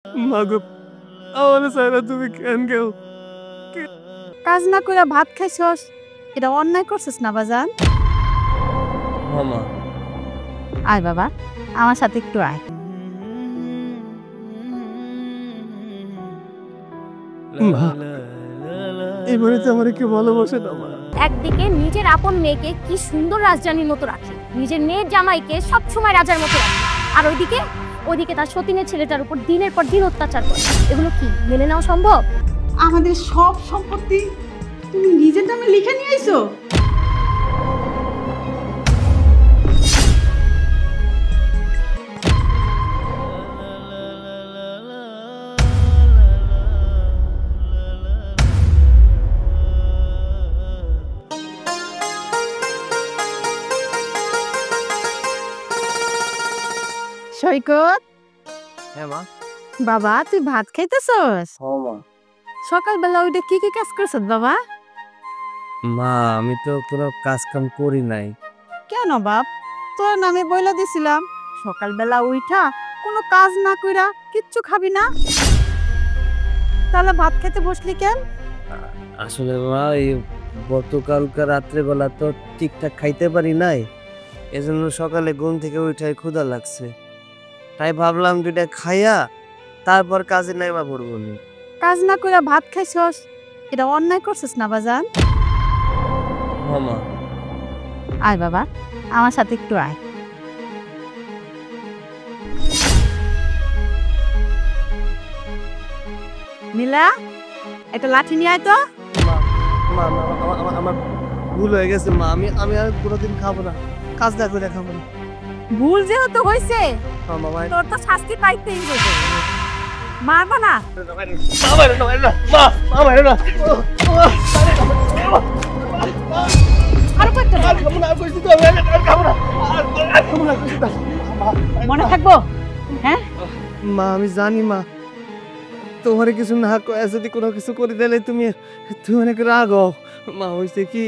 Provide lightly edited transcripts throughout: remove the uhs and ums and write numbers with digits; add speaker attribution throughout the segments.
Speaker 1: মাগো, আমার সারা তুমি কেন গেও?
Speaker 2: কাজ না কইরা ভাত খাইছস, এটা অন্যায় করছিস না বাজান?
Speaker 1: মামা
Speaker 2: আয় বাবা, আমার সাথে একটু আয়।
Speaker 1: মা, এবারে তো আমার কেউ ভালোবাসে না মা।
Speaker 3: একদিকে নিজের আপন মেয়েকে কি সুন্দর রাজরানীর মতো রাখে, নিজের মেয়ের জামাইকে সবসময় রাজার মতো রাখে, আর ওইদিকে তার সতীনের ছেলেটার উপর দিনের পর দিন অত্যাচার করে। এগুলো কি মেনে নেওয়া সম্ভব?
Speaker 4: আমাদের সব সম্পত্তি তুমি নিজের নামে লিখে নিয়ে আইছো?
Speaker 2: সৈকত,
Speaker 1: হ্যাঁ মা।
Speaker 2: বাবা তুই ভাত খাইতেছস?
Speaker 1: হ্যাঁ মা।
Speaker 2: সকালবেলা ওইটা কি কি কাজ করছস বাবা?
Speaker 1: মা, আমি তো কোনো কাজ কাম করি নাই।
Speaker 2: কেন বাপ, তোর নামে বইলা দিছিলাম সকালবেলা উইঠা কোনো কাজ না কইরা কিচ্ছু খাবি না, তাহলে ভাত খেতে বসলি কেন?
Speaker 1: আসলে মা, এই গতকালকে রাত্রেবেলা তো ঠিকঠাক খাইতে পারি নাই, এজন্য সকালে ঘুম থেকে উঠে ক্ষুধা লাগছে, তাই ভাবলাম দুইটা খাইয়া তারপর কাজে নাইমা পড়বো নি।
Speaker 2: কাজ না কইরা ভাত খাইছস, এটা অন্যায় করছিস না বাজান?
Speaker 1: মামা
Speaker 2: আয় বাবা, আমার সাথে একটু আয়। নীলা, একটা লাঠি নিয়ে আয় তো।
Speaker 1: মা, আমার ভুল হয়ে গেছে মা, আমি আর কোনোদিন খাবো না, কাজ না করে খাবো না।
Speaker 2: ভুল যেহেতু হয়েছে
Speaker 1: মামা
Speaker 2: তোর তো শাস্তি পাইতেই হবে, মারবো না? আরো করতে মনে থাকবো? হ্যাঁ
Speaker 1: মা, আমি জানি মা, তোমার কিছু না কয়ে যদি কোনো কিছু করে দিলে তুমি তুমি অনেক রাগ হও। মা, হয়েছে কি,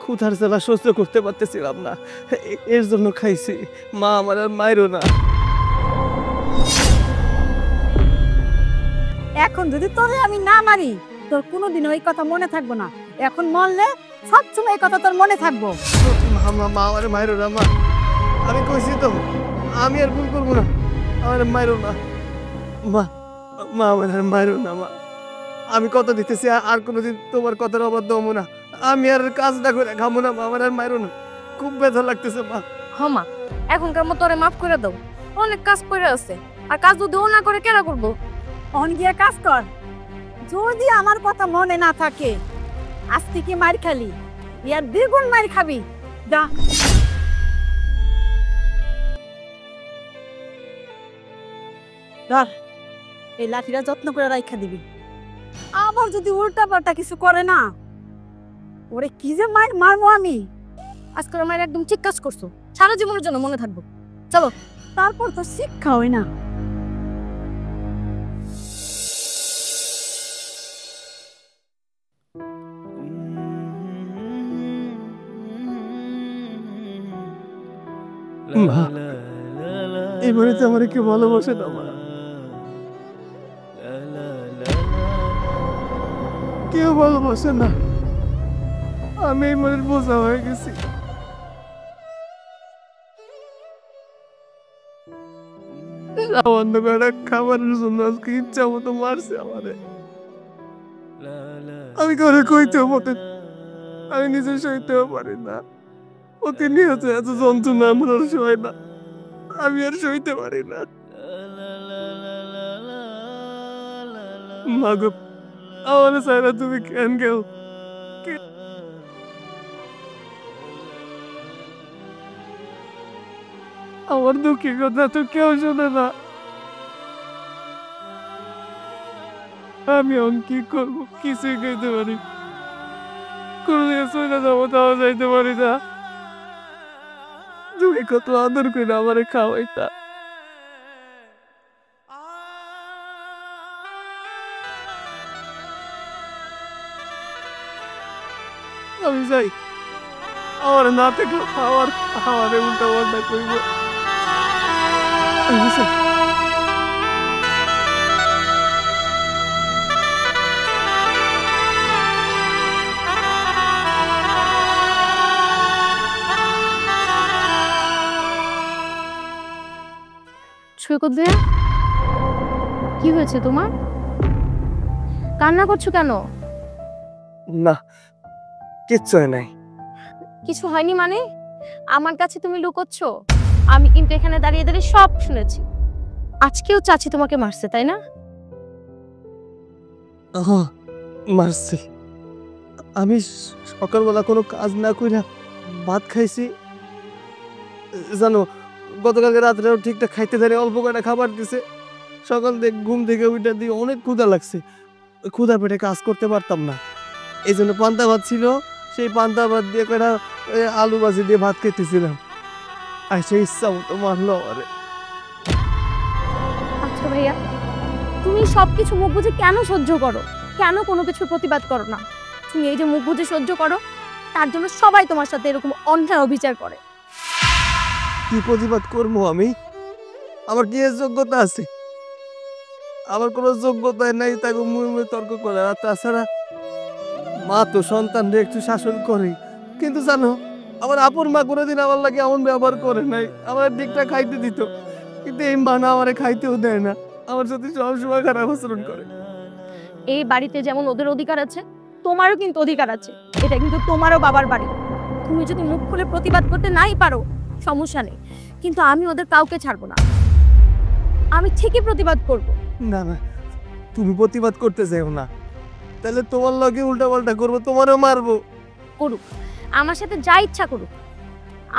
Speaker 1: ক্ষুধার জ্বালা সহ্য করতে পারতেছিলাম না, এর জন্য খাইছি। মা, আমার আর মাইরো না।
Speaker 2: এখন যদি তোরে আমি না মারি তোর কোনোদিন ওই কথা মনে থাকবো না, এখন মরলে সবসময় এই কথা তোর মনে থাকবো।
Speaker 1: মা, আমার মাইরো না মা, আমি কইছি তো আমি আর ভুল করবো না, আমার মাইরো না মা। মা, আমার আর মাইরো না মা, আমি কত দিতেছি, আর কোনোদিন তোমার কথার অবাধ্য হবো না, আমি আর কাজ না করে খাবো না মা, আমার আর মাইরো না, খুব ব্যথা লাগতেছে মা।
Speaker 3: হমা, এখনকার মতো তোরে মাফ করে দাও, অনেক কাজ করে আছে, আর কাজ যদি ও না করে কেনা করবো?
Speaker 2: অন গিয়ে কাজ কর, যদি আমার কথা মনে না থাকে আজকে কি মার খালি, ইয়ার দ্বিগুণ মার খাবি, যা। ধর, এই লাঠিটা যত্ন করে রাখা দিবি, আবার যদি উল্টা পাল্টা কিছু করে না ওরে কি যে মারবো আমি।
Speaker 3: আজকে আমার একদম ঠিক কাজ করছো, সারা জীবনের জন্য মনে থাকবো। চলো।
Speaker 2: তারপর তো শিক্ষা হয় না।
Speaker 1: মা, এবারে তো আমার কেউ ভালোবাসে না মা, কেউ ভালোবাসে না, আমি এই মনের বোঝা হয়ে গেছি। সামান্য কটা খাবারের জন্য আজকে ইচ্ছা মতো মারছে আমারে, আমি করে কইতেও মতে আমি নিজে সইতেও পারি না, ওকে নিয়ে এত যন্ত্রণা আমার আর সয় না, আমি আর সইতে পারি না। মাগো, আমার সারা তুমি কেন গেও? আমার দুঃখের কথা তো কেউ শোনে না, আমি এখন কি করবো কিছুই খাইতে পারি, কোনদিন চলে যাবো তাও যাইতে পারি না, তুমি কত আদর করে আমারে খাওয়াইতা। আমি যাই, আমার না থাকলে আমার উল্টা পাল্টা করবো। আমি যাই।
Speaker 3: সৈকত ভাইয়া, কি হয়েছে তোমার? কান্না করছো কেন?
Speaker 1: না, কিচ্ছু হয় নাই।
Speaker 3: কিছু হয়নি মানে? আমার কাছে তুমি লুকোচ্ছ? আমি কিন্তু এখানে দাঁড়িয়ে দাঁড়িয়ে সব শুনেছি। আজকেও চাচি তোমাকে মারছে, তাই না?
Speaker 1: মারছি। আমি সকালবেলা কোনো কাজ না কইরা ভাত খাইছি। জানো, গতকালকে রাত্রেও ঠিকঠাক খাইতে দেয়, অল্প কয়টা খাবার দিছে। সকাল থেকে ঘুম থেকে উঠে দিয়ে অনেক ক্ষুধা লাগছে। ওই ক্ষুধা পেটে কাজ করতে পারতাম না, এই জন্য পান্তা ভাত ছিল, সেই পান্তা ভাত দিয়ে কয়টা আলু ভাজি দিয়ে ভাত খেতেছিলাম। আর সেই ইচ্ছা মতো মারলো আমারে।
Speaker 3: আচ্ছা ভাইয়া, তুমি সবকিছু মুখ বুঝে কেন সহ্য করো? কেন কোনো কিছুর প্রতিবাদ করো না? তুমি এই যে মুখ বুঝে সহ্য করো, তার জন্য সবাই তোমার সাথে এরকম অন্যায় অবিচার করে।
Speaker 1: কি প্রতিবাদ করবো আমি? আমার কি এর যোগ্যতা আছে? আমার কোনো যোগ্যতাই নাই তাকে মুই মুই তর্ক করে। আর তাছাড়া মা তো সন্তানরে একটু শাসন করে, কিন্তু জানো, আমার আপন মা কোনোদিন আমার লাগে এমন ব্যবহার করে নাই। আমার ঠিকঠাক খাইতে দিত, কিন্তু এই মা না আমারে খাইতেও দেয় না, আমার সাথে সবসময় খারাপ আচরণ করে।
Speaker 3: এই বাড়িতে যেমন ওদের অধিকার আছে, তোমারও কিন্তু অধিকার আছে। এটা কিন্তু তোমারও বাবার বাড়ি। তুমি যদি মুখ খুলে প্রতিবাদ করতে নাই পারো, সমস্যা নেই, কিন্তু আমি ওদের কাউকে ছাড়বো না। আমি ঠিকই প্রতিবাদ করব।
Speaker 1: না না, তুমি প্রতিবাদ করতে চাও না, তাহলে তোমার লগে উল্টা পাল্টা করবো, তোমারও মারবো।
Speaker 3: করুক, আমার সাথে যা ইচ্ছা করুক।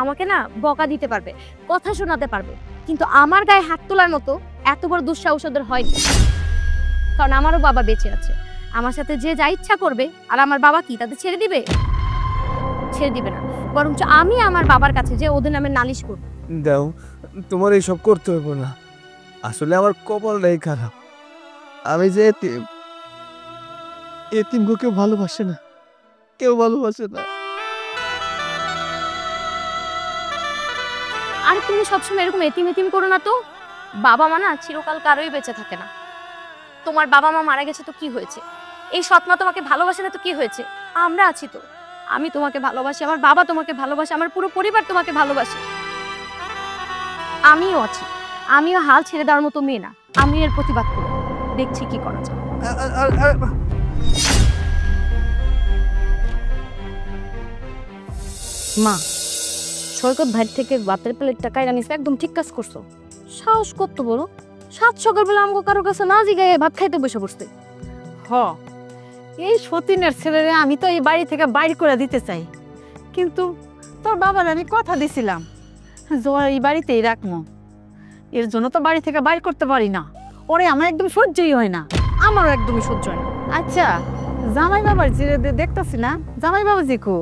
Speaker 3: আমাকে না বকা দিতে পারবে, কথা শোনাতে পারবে, কিন্তু আমার গায়ে হাত তোলার মতো এত বড় দুঃসাহস ওদের হয়নি। কারণ আমারও বাবা বেঁচে আছে। আমার সাথে যে যা ইচ্ছা করবে, আর আমার বাবা কি তাদের ছেড়ে দিবে? ছেড়ে দিবে না। বরঞ্চ আমি আমার বাবার কাছে যে ওদের নামে নালিশ করব।
Speaker 1: দাও, তোমার এইসব করতে হইব না। আসলে আমার কপালটাই খারাপ। আমি যে এতিম, এতিমকে কেউ ভালোবাসে না, কেউ ভালোবাসে না।
Speaker 3: আর তুমি সবসময় এরকম এতিম এতিম করো না তো। বাবা মা না চিরকাল কারোই বেঁচে থাকে না। তোমার বাবা মা মারা গেছে তো কি হয়েছে? এই সৎমা তোমাকে ভালোবাসে না তো কি হয়েছে? আমরা আছি তো। আমি তোমাকে ভালোবাসি, আমার বাবা তোমাকে ভালোবাসে, আমার পুরো পরিবার তোমাকে ভালোবাসে। আমিও আছি, আমিও হাল ছেড়ে দেওয়ার মতো মেয়ে না। আমি এর প্রতিবাদ করব, দেখছি কি করা যায়। মা, সৈকত ভাই থেকে বাতের প্লেটটা কাইরা নিছে, একদম ঠিক কাজ করছো। সাহস কত বড়! সাত সকালবেলা আমাকে কারো কাছে না জিগায় ভাত খাইতে বসে পড়ছে।
Speaker 2: হ, এই সতীনের ছেলেরে আমি তো এই বাড়ি থেকে বাইর করে দিতে চাই, কিন্তু তোর বাবার আমি কথা দিছিলাম যে ওর এই বাড়িতেই রাখবো। এর জন্য তো বাড়ি থেকে বাইর করতে পারি না। ওরে আমার একদম সহ্যই হয় না, আমারও একদমই সহ্য হয় না। আচ্ছা, জামাই বাবার জিরে দেখতেছি না, জামাই বাবা জি কো?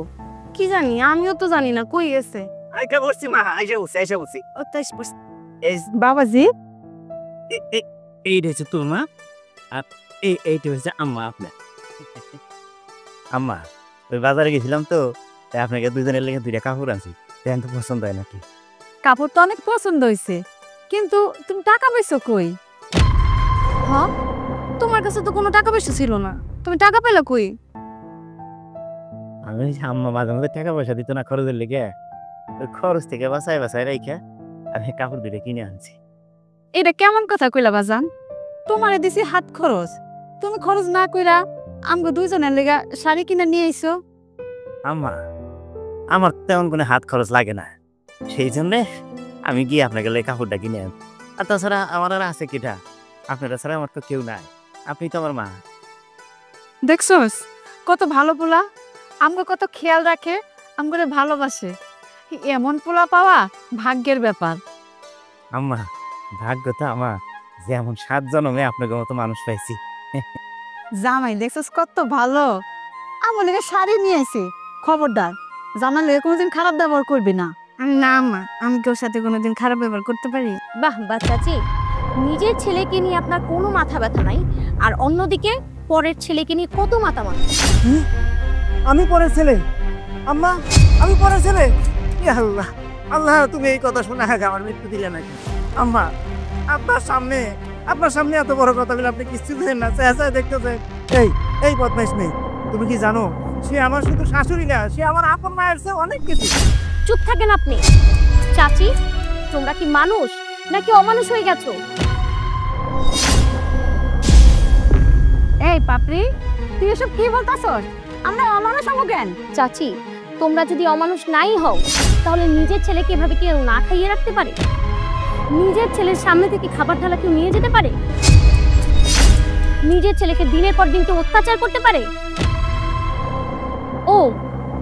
Speaker 3: কি জানি, আমিও তো জানি না কই গেছে।
Speaker 5: আইসা বসছি মা, আইসা বসছি।
Speaker 3: ও তাই বস-
Speaker 5: এই
Speaker 2: বাবাজি,
Speaker 5: এইটা হচ্ছে তোর মা, আর এইটা হচ্ছে আম্মা আপনার। আম্মা, ওই বাজারে গেছিলাম তো, তাই আপনাকে দুজনের লেগে দুইটা কাপড় আনছি। তো পছন্দ হয় নাকি?
Speaker 2: কাপড় তো অনেক পছন্দ হয়েছে, কিন্তু তুমি টাকা পাইছো কই?
Speaker 3: হ্যাঁ, তোমার কাছে তো কোনো টাকা পয়সা ছিল না, তুমি টাকা পেলে কই?
Speaker 5: আমি আম্মা মাঝে মাঝে টাকা পয়সা দিত না খরচের লেগে, ওই খরচ থেকে বাঁচায় রেখে আমি কাপড় দুটো কিনে আনছি।
Speaker 2: এটা কেমন কথা কইলা বাজান? তোমারে দিছি হাত খরচ, তুমি খরচ না কইরা আমগো দুইজনের লেগা শাড়ি কিনে নিয়ে আইছো।
Speaker 5: আম্মা, আমার তেমন কোনো হাত খরচ লাগে না, সেই জন্যে আমি গিয়ে আপনাকে লেগে কাপড়টা কিনে আন। আর তাছাড়া আমার আর আছে কিটা? আপনারা ছাড়া আমার তো কেউ নাই, আপনি তো আমার মা।
Speaker 2: দেখছস কত ভালো পোলা, আমগো কত খেয়াল রাখে, আমগরে ভালোবাসে। এমন পোলা পাওয়া ভাগ্যের ব্যাপার।
Speaker 5: আম্মা, ভাগ্য তো আমার যে এমন 7 জন্মে আপনাকে মতো মানুষ পাইছি।
Speaker 2: জামাই দেখছস কত ভালো, আমার লেগে শাড়ি নিয়ে আইছে। খবরদার জামাই লেগে কোনোদিন খারাপ ব্যবহার করবি না।
Speaker 3: না মা, আমি কেউ সাথে কোনোদিন খারাপ ব্যবহার করতে পারি? বাহ বাহ চাচি, নিজের ছেলেকে নিয়ে আপনার কোনো মাথা ব্যথা নাই, আর অন্যদিকে পরের ছেলেকে নিয়ে কত মাথা মাথা।
Speaker 1: আমি পরের ছেলে? আম্মা, আমি পরের ছেলে? ইয়া আল্লাহ, আল্লাহ তুমি এই কথা শোনা আগে আমার মৃত্যু দিলে নাকি? আম্মা, আপনার সামনে এত বড় কথা বলে আপনি কিছু দেন না, চেঁচায় দেখতেছে। এই বদমাইশ নেই, তুমি কি জানো সে আমার শুধু শাশুড়ি না, সে আমার আপন মায়ের চেয়ে অনেক কিছু।
Speaker 3: চুপ থাকেন আপনি। চাচি, তোমরা কি মানুষ নাকি অমানুষ হয়ে গেছো?
Speaker 2: এই পাপড়ি, তুই এসব কি বলতাছস? আমরা অমানুষ হবো কেন?
Speaker 3: চাচি, তোমরা যদি অমানুষ নাই হও তাহলে নিজের ছেলেকে এভাবে কেউ না খাইয়ে রাখতে পারে? নিজের ছেলের সামনে থেকে খাবার থালা কেউ নিয়ে যেতে পারে? নিজের ছেলেকে দিনের পর দিন কেউ অত্যাচার করতে পারে? ও,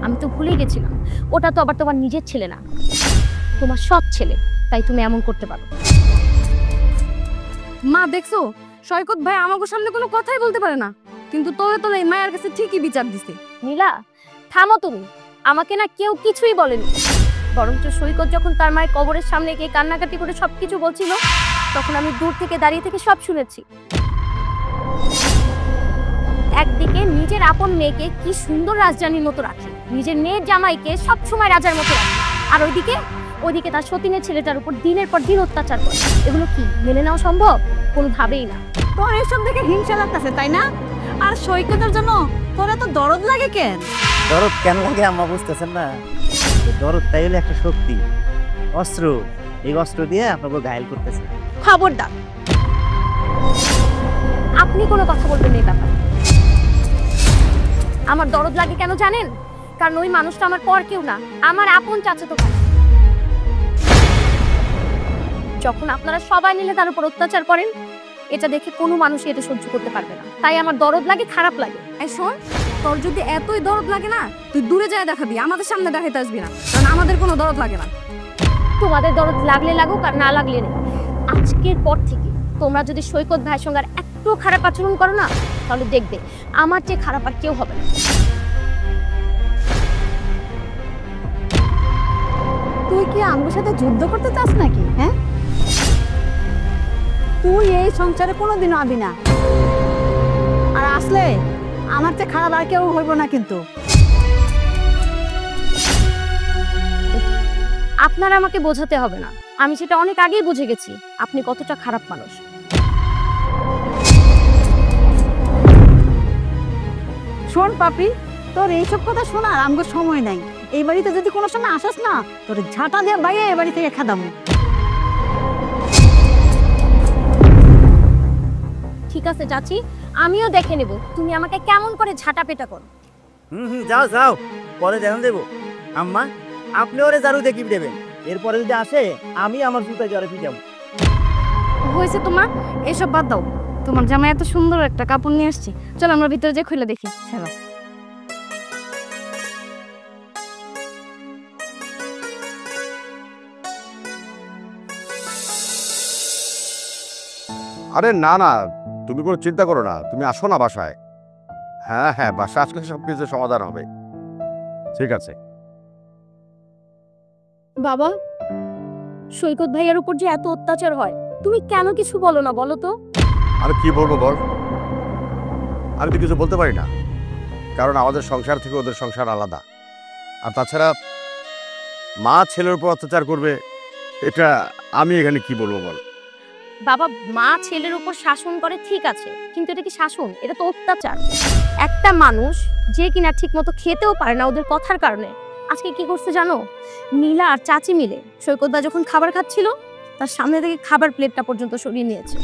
Speaker 3: আমি তো ভুলেই গেছিলাম, ওটা তো আবার তোমার নিজের ছেলে না, তোমার সৎ ছেলে, তাই তুমি এমন করতে পারো।
Speaker 6: মা দেখছো, সৈকত ভাই আমাকে সামনে কোনো কথাই বলতে পারে না, কিন্তু তোরে তোলে মায়ের কাছে ঠিকই বিচার দিছে।
Speaker 3: নীলা, থামো তুমি। আমাকে না কেউ কিছুই বলেনি, বরঞ্চ সৈকত যখন তার মায়ের কবরের সামনে গিয়ে কান্নাকাটি করে সবকিছু বলছিল, তখন আমি দূর থেকে দাঁড়িয়ে থেকে সব শুনেছি। একদিকে নিজের আপন মেয়েকে কি সুন্দর রাজরানীর মতো রাখে, নিজের মেয়ের জামাইকে সবসময় রাজার মতো রাখে, আর ওইদিকে তার সতীনের ছেলেটার উপর দিনের পর দিন অত্যাচার করে। এগুলো কি মেনে নেওয়া সম্ভব? কোনোভাবেই না।
Speaker 2: তোর এসব দেখে হিংসা লাগতেছে, তাই না? আর সৈকতের জন্য তোর এত দরদ লাগে কেন?
Speaker 5: দরদ কেন লাগে আম্মা বুঝতেছেন না? দরদ তাই হলে একটা শক্তি, অস্ত্র। এই অস্ত্র দিয়ে আপনাকে ঘায়েল করতেছে।
Speaker 2: খবরদার,
Speaker 3: আপনি কোনো কথা বলবেন না এই ব্যাপারে। আমার দরদ লাগে কেন জানেন? কারণ ওই মানুষটা আমার পর কেউ না, আমার আপন চাচাতো ভাই। যখন আপনারা সবাই মিলে তার উপর অত্যাচার করেন, এটা দেখে কোনো মানুষই এটা সহ্য করতে পারবে না, তাই আমার দরদ লাগে, খারাপ লাগে।
Speaker 6: এই শোন, তোর যদি এতই দরদ লাগে না, তুই দূরে যায় দেখাবি, আমাদের সামনে দেখাইতে আসবি না, কারণ আমাদের কোনো দরদ লাগে না।
Speaker 3: তোমাদের দরদ লাগলে লাগুক আর না লাগলে নেই, আজকের পর থেকে তোমরা যদি সৈকত ভাইয়ের সঙ্গে আর একটু খারাপ আচরণ করো না, তাহলে দেখবে আমার চেয়ে খারাপ আর কেউ হবে না।
Speaker 2: তুই কি আমার সাথে যুদ্ধ করতে চাস নাকি? হ্যাঁ, তুই এই সংসারে কোনোদিনও আবি না, আর আসলে আমার চেয়ে খারাপ আর কেউ হইব না। কিন্তু
Speaker 3: আপনারা আমাকে বোঝাতে হবে না, আমি সেটা অনেক আগেই বুঝে গেছি আপনি কতটা খারাপ মানুষ।
Speaker 2: শোন পাপড়ি, তোর এইসব কথা শোনার আমগো সময় নাই। এই বাড়িতে যদি কোনো সময় আসস না, তোর ঝাঁটা দিয়ে বাইরে এই বাড়ি থেকে খেদামু।
Speaker 3: ঠিক আছে চাচি, আমিও দেখে নেব তুমি আমাকে কেমন করে ঝাঁটা পেটা করো।
Speaker 5: যাও যাও, পরে জানান দেবো। আম্মা, আপনি ওরে ঝাড়ু দিয়ে কি দেবেন? এরপরে যদি আসে আমি আমার জুতায় জ্বরে পিটাবো।
Speaker 6: হয়েছে তোমার, এসব বাদ দাও। তোমার জামাই এত সুন্দর একটা কাপড় নিয়ে আসছে, চল আমরা ভিতরে যে খুলে দেখি। চলো।
Speaker 7: আরে না না, তুমি কোনো চিন্তা করো না, তুমি আসো না বাসায়। হ্যাঁ হ্যাঁ, বাসায় আসলে সব কিছু সমাধান হবে। ঠিক আছে।
Speaker 3: বাবা, সৈকত ভাইয়ার উপর যে এত অত্যাচার হয়, তুমি কেন কিছু বলো না বলো তো?
Speaker 7: আমি কি বলবো বল? আমি তো কিছু বলতে পারি না, কারণ আমাদের সংসার থেকে ওদের সংসার আলাদা। আর তাছাড়া মা ছেলের উপর অত্যাচার করবে, এটা আমি এখানে কি বলবো বল?
Speaker 3: বাবা, মা ছেলের উপর শাসন করে ঠিক আছে, কিন্তু এটা কি শাসন? এটা তো অত্যাচার। একটা মানুষ যে কিনা ঠিক মতো খেতেও পারে না ওদের কথার কারণে, আজকে কি করছে জানো? নীলা আর চাচি মিলে সৈকত দা যখন খাবার খাচ্ছিল, তার সামনে থেকে খাবার প্লেটটা পর্যন্ত সরিয়ে নিয়েছে।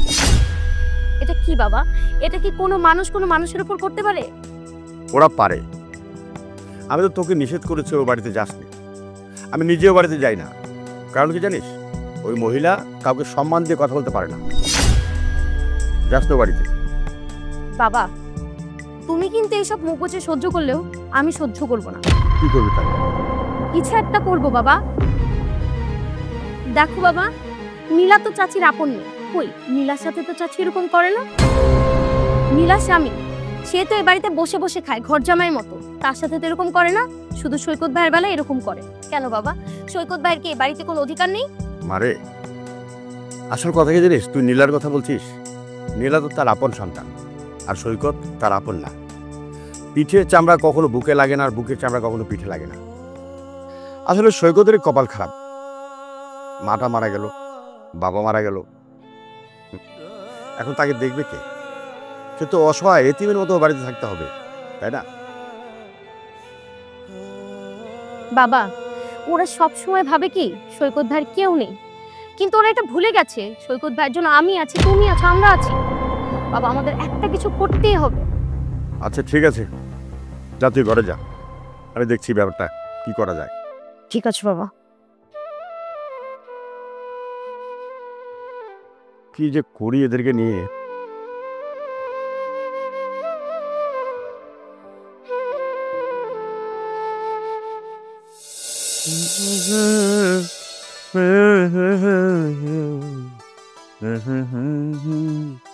Speaker 3: এটা কি বাবা? এটা কি কোনো মানুষ কোনো মানুষের উপর করতে পারে?
Speaker 7: ওরা পারে। আমি তো তোকে নিষেধ করেছি ওই বাড়িতে যাসনি। আমি নিজেও বাড়িতে যাই না, কারণ কি জানিস? ওই মহিলা কাউকে সম্মান দিয়ে কথা বলতে পারে না। যাস তো বাড়িতে।
Speaker 3: বাবা, তুমি কিন্তু এইসব মুখ বুজে সহ্য করলেও আমি সহ্য করব না।
Speaker 7: কি করবি তাহলে?
Speaker 3: কিছু একটা করবো বাবা। দেখো বাবা, নীলা তো চাচির আপন মেয়ে, কই নীলার সাথে তো চাচি এরকম করে না। নীলার স্বামী, সে তো এই বাড়িতে বসে বসে খায় ঘর জামাইয়ের মতো, তার সাথে তো এরকম করে না। শুধু সৈকত ভাইয়ের বেলায় এরকম করে কেন বাবা? সৈকত ভাইয়ের কি এই বাড়িতে কোনো অধিকার নেই?
Speaker 7: মারে, আসল কথা কি জানিস? তুই নীলার কথা বলছিস। নীলা তো তার আপন সন্তান, আর সৈকত তার আপন না। পিঠের চামড়া কখনো বুকে লাগে না, আর বুকের চামড়া কখনো পিঠে লাগে না। আসলে সৈকতের কপাল খারাপ। মাটা মারা গেল, বাবা মারা গেল, এখন তাকে দেখবে কে? সে তো অসহায় এতিমের মতো বাড়িতে থাকতে হবে, তাই না?
Speaker 3: বাবা, ওরা সব সময় ভাবে কি সৈকত ভাইয়ের কেউ নেই, কিন্তু ওরা এটা ভুলে গেছে সৈকত ভাইয়ের জন্য আমি আছি, তুমি আছো, আমরা আছি। বাবা আমাদের একটা কিছু করতেই হবে।
Speaker 7: আচ্ছা ঠিক আছে, যা তুই ঘরে যা, আমি দেখছি ব্যাপারটা কি করা যায়।
Speaker 3: ঠিক আছে বাবা।
Speaker 7: কি যে করি এদেরকে নিয়ে।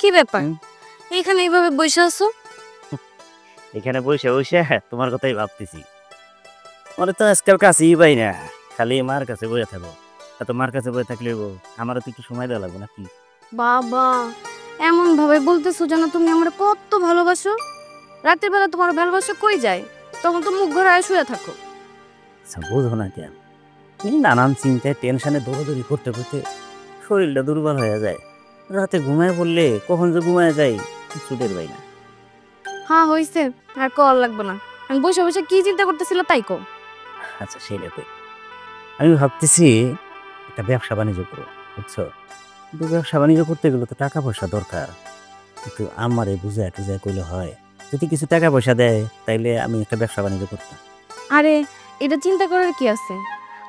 Speaker 6: কি ব্যাপার এখানে এইভাবে বসে আছো?
Speaker 5: এখানে বসে বসে তোমার কথাই ভাবতেছি। মনে তো আজকাল কাছেই পাই না, খালি মার কাছে বসে থাকবো। এত মার কাছে বসে থাকলে আমারও তো একটু সময় দেওয়া লাগবে নাকি?
Speaker 6: বাবা এমন ভাবে বলতেছো যেন তুমি আমার কত ভালোবাসো। রাতের বেলা তোমার ভালোবাসা কই যায়? তখন তো মুখ ঘোরায় শুয়ে থাকো।
Speaker 5: আচ্ছা বোঝো না কেন? এই নানান চিন্তায় টেনশনে দৌড়াদৌড়ি করতে করতে শরীরটা দুর্বল হয়ে যায়। রাতে ঘুমায় পড়লে কখন যে ঘুমায় যাই ছুটের পাই না।
Speaker 6: হ্যাঁ হইছে, আর কল লাগবে না। আমি বসে বসে কি চিন্তা করতেছিল তাই কও।
Speaker 5: আচ্ছা সেই রেপে আমি ভাবতেছি একটা ব্যবসা বাণিজ্য করবো, বুঝছো? কিন্তু ব্যবসা বাণিজ্য করতে গেলে তো টাকা পয়সা দরকার। কিন্তু আমারে বুঝায় টুজায় কইলে হয়, যদি কিছু টাকা পয়সা দেয় তাইলে আমি একটা ব্যবসা বাণিজ্য করতাম।
Speaker 6: আরে এটা চিন্তা করার কি আছে?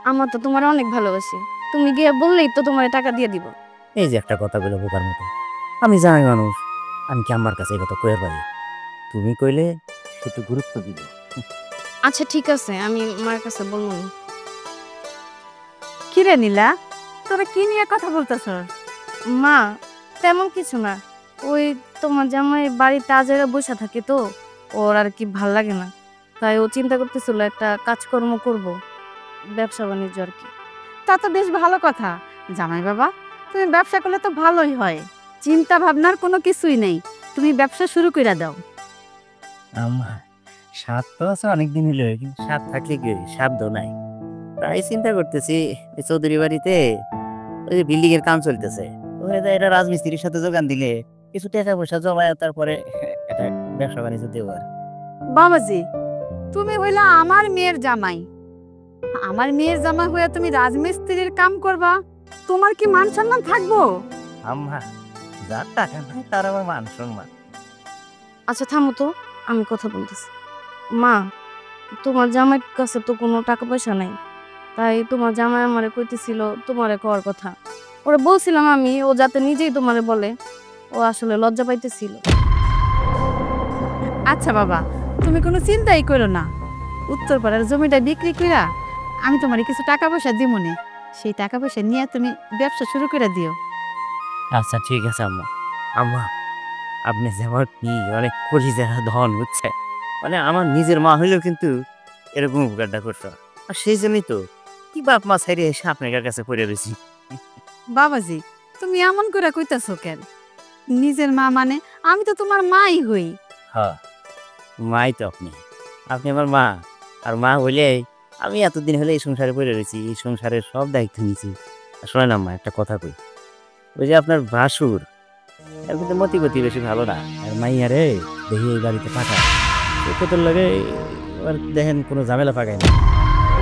Speaker 6: আমার তো তোমার অনেক ভালোবাসি, তুমি গিয়ে বললেই তো তোমার টাকা দিয়ে দিব।
Speaker 5: এই যে একটা কথা বলে বোকার মতো, আমি জানি মানুষ, আমি কি আমার কাছে এই কথা কইয়ার পারি? তুমি কইলে একটু গুরুত্ব দিব।
Speaker 6: আচ্ছা ঠিক আছে, আমি মার কাছে বলবো।
Speaker 2: কি রে নীলা, তোরা কি নিয়ে কথা বলতেছ?
Speaker 6: মা তেমন কিছু না, ওই তোমার জামাই বাড়িতে আজেরা বসে থাকে তো ওর আর কি ভাল লাগে না, তাই ও চিন্তা করতেছিল একটা কাজকর্ম করব, ব্যবসা বাণিজ্য আর কি।
Speaker 2: তা তো বেশ ভালো কথা জামাই বাবা, তুমি ব্যবসা করলে তো ভালোই হয়। চিন্তা ভাবনার কোনো কিছুই নেই, তুমি ব্যবসা শুরু করে দাও।
Speaker 5: আমার স্বাদ তো আছে অনেকদিন হলো, কিন্তু স্বাদ থাকলে কি স্বাদ নাই। তাই চিন্তা করতেছি এই চৌধুরী বাড়িতে ওই যে বিল্ডিং এর কাম চলতেছে, এটা রাজমিস্ত্রির সাথে যোগান দিলে কিছু টাকা পয়সা জমায় তারপরে একটা ব্যবসা বাণিজ্য দেবো। আর
Speaker 2: বাবাজি, তুমি হইলা আমার মেয়ের জামাই, আমার মেয়ের জামাই হয়ে তুমি রাজমিস্ত্রির কাম করবা, তোমার কি মান সম্মান থাকবো?
Speaker 5: আম্মা যার টাকা নাই তার আবার মান সম্মান।
Speaker 6: আচ্ছা থামো তো, আমি কথা বলতেছি। মা তোমার জামাইয়ের কাছে তো কোনো টাকা পয়সা নাই, তাই তোমার জামাই আমারে কইতেছিল তোমারে করার কথা। ওরা বলছিলাম আমি, ও যাতে নিজেই তোমারে বলে, ও আসলে লজ্জা পাইতেছিল।
Speaker 2: আচ্ছা বাবা, তুমি কোনো চিন্তাই করো না, উত্তরপাড়ার জমিটা বিক্রি কইরা আমি তোমার কিছু টাকা পয়সা দিব নে, সেই টাকা পয়সা নিয়ে তুমি ব্যবসা শুরু করে দিও।
Speaker 5: আচ্ছা ঠিক আছে আম্মা। আম্মা আপনি যে আমার কি অনেক কলিজার ধন, বুঝছে? মানে আমার নিজের মা হইলেও কিন্তু এরকম উপকারটা করতো, আর সেই জন্যই তো কি বাপ মা ছাইরে এসে আপনার কাছে পড়ে রয়েছি।
Speaker 2: বাবাজি, তুমি এমন করে কইতাছো কেন? নিজের মা মানে আমি তো তোমার মাই হই।
Speaker 5: হ্যাঁ মাই তো আপনি, আপনি আমার মা। আর মা হইলে আমি এতদিন হলে এই সংসারে পড়ে রয়েছি, এই সংসারের সব দায়িত্ব নিয়েছি। শোনেন আম্মা একটা কথা কই, ওই যে আপনার ভাসুর এর কিন্তু মতিগতি বেশি ভালো না, আর মাইয়া রে দেখি এই বাড়িতে পাঠায় কত লাগে, এবার দেখেন কোনো ঝামেলা পাকায় না।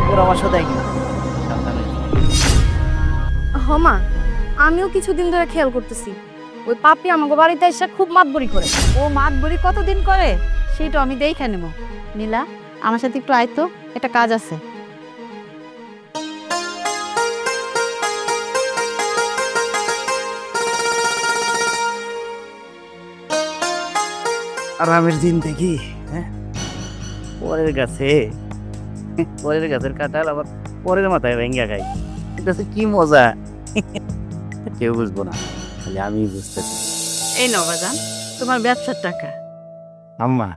Speaker 5: ওর আমার সাথে
Speaker 6: মা আমিও কিছুদিন ধরে খেয়াল করতেছি, ওই পাপি আমাকে বাড়িতে এসে খুব মাতবরি করে।
Speaker 2: ও মাতবরি কতদিন করে সেটা আমি দেখে নেব। নীলা, আমার সাথে একটু আয় তো, একটা কাজ আছে।
Speaker 5: আরামের দিন দেখি, হ্যাঁ পরের গাছের কাঁঠাল আবার পরের মাথায় ভেঙ্গা খাই, এটা কি মজা কেউ বুঝবো না, খালি আমি বুঝতেছি।
Speaker 2: এই নাও বাজান তোমার ব্যবসার টাকা।
Speaker 5: আম্মা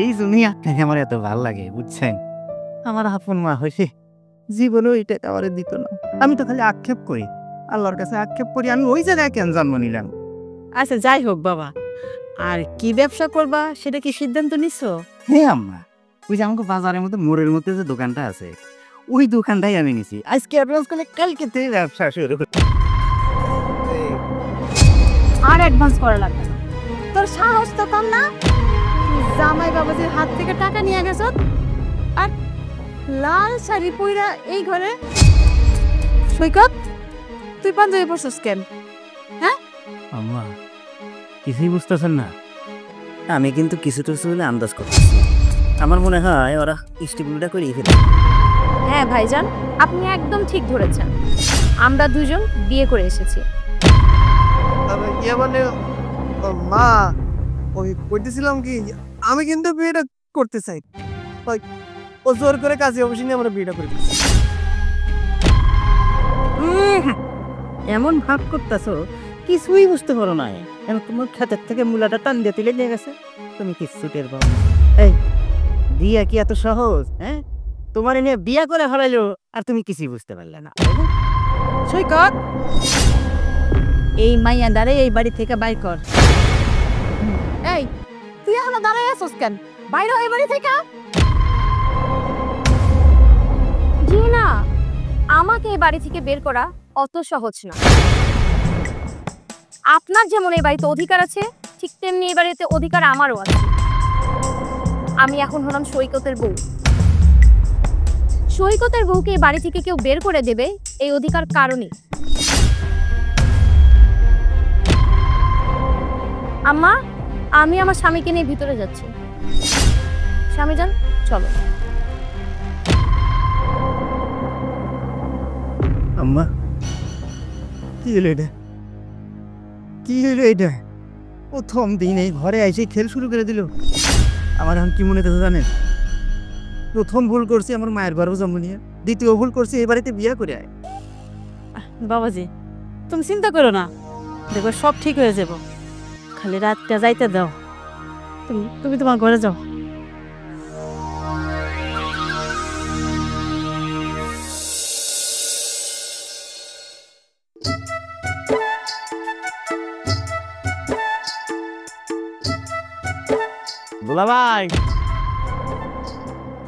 Speaker 5: এই জন্যই আপনাকে আমার এত ভালো লাগে, বুঝছেন? আমার আপন মা হয়েছে, জীবনেও এই টাকা আমার দিত না। আমি তো খালি আক্ষেপ করি, আল্লাহর কাছে আক্ষেপ করি আমি ওই জায়গায় কেন জন্ম নিলাম।
Speaker 2: আচ্ছা যাই হোক বাবা, আর কি ব্যবসা করবা সেটা কি সিদ্ধান্ত নিছো?
Speaker 5: হ্যাঁ আম্মা, ওই যে আমাকে বাজারের মধ্যে মোড়ের মধ্যে যে দোকানটা আছে ওই দোকানটাই আমি নিছি। আজকে অ্যাডভান্স করলে কালকে থেকে ব্যবসা শুরু করি।
Speaker 2: আর অ্যাডভান্স করা লাগবে না, তোর সাহস তো কম না? তুই জামাই বাবাজির হাত থেকে টাকা নিয়ে গেছ আর লাল শাড়ি পইরা এই ঘরে। সৈকত, তুই পাঞ্জাবি পরছিস কেন?
Speaker 5: আম্মা কিছুই বুঝতেছেন না? আমি কিন্তু কিছুটা হলে আন্দাজ করতেছি। আমার মনে হয় ওরা স্টিবলটা করে ফেলে।
Speaker 3: হ্যাঁ ভাইজান, আপনি একদম ঠিক ধরেছেন। আমরা দুজন বিয়ে করে এসেছি।
Speaker 1: ইয়ে মানে মা, ওই কইতেছিলাম কি, আমি কিন্তু বিয়েটা করতে চাই। ও জোর করে কাজে অফিসে নিয়ে আমরা বিয়েটা করে দিচ্ছি।
Speaker 5: এমন ভাব করতেছো কিছুই বুঝতে পারো না। এখন তোমার ক্ষেতের থেকে মূলাটা টান দিয়ে তুলে নিয়ে গেছে, তুমি কিচ্ছু টের পাও না। এই বিয়া কি এত সহজ? হ্যাঁ, তোমার নিয়ে বিয়া করে হারাইলো আর তুমি কিছুই বুঝতে পারলে না।
Speaker 2: সৈকত, এই মাইয়া দাঁড়ে এই বাড়ি থেকে বাইর কর। এই তুই এখনো দাঁড়ায় আছিস কেন? বাইরে এই বাড়ি থেকে।
Speaker 3: জি না, আমাকে এই বাড়ি থেকে বের করা অত সহজ না। আপনার যেমন এই বাড়িতে অধিকার আছে, ঠিক তেমনি এই বাড়িতে অধিকার আমারও আছে। আমি এখন হলাম সৈকতের বউ। সৈকতের বউকে এই বাড়ি থেকে কেউ বের করে দেবে এই অধিকার কারণে। আম্মা, আমি আমার স্বামীকে নিয়ে ভিতরে যাচ্ছি। স্বামী যান, চলো।
Speaker 5: আম্মা কি হলো এটা? কি হলো এটা? প্রথম দিন এই ঘরে এসে খেল শুরু করে দিল। আমার এখন কি মনে হতে জানেন? প্রথম ভুল করছি আমার মায়ের গর্ভ জন্ম নিয়ে, দ্বিতীয় ভুল করছি এই বাড়িতে বিয়ে করে আয়।
Speaker 2: বাবাজি, তুমি চিন্তা করো না, দেখো সব ঠিক হয়ে যাব। খালি রাতটা যাইতে দাও। তুমি তোমার ঘরে যাও।
Speaker 1: দুলা ভাই,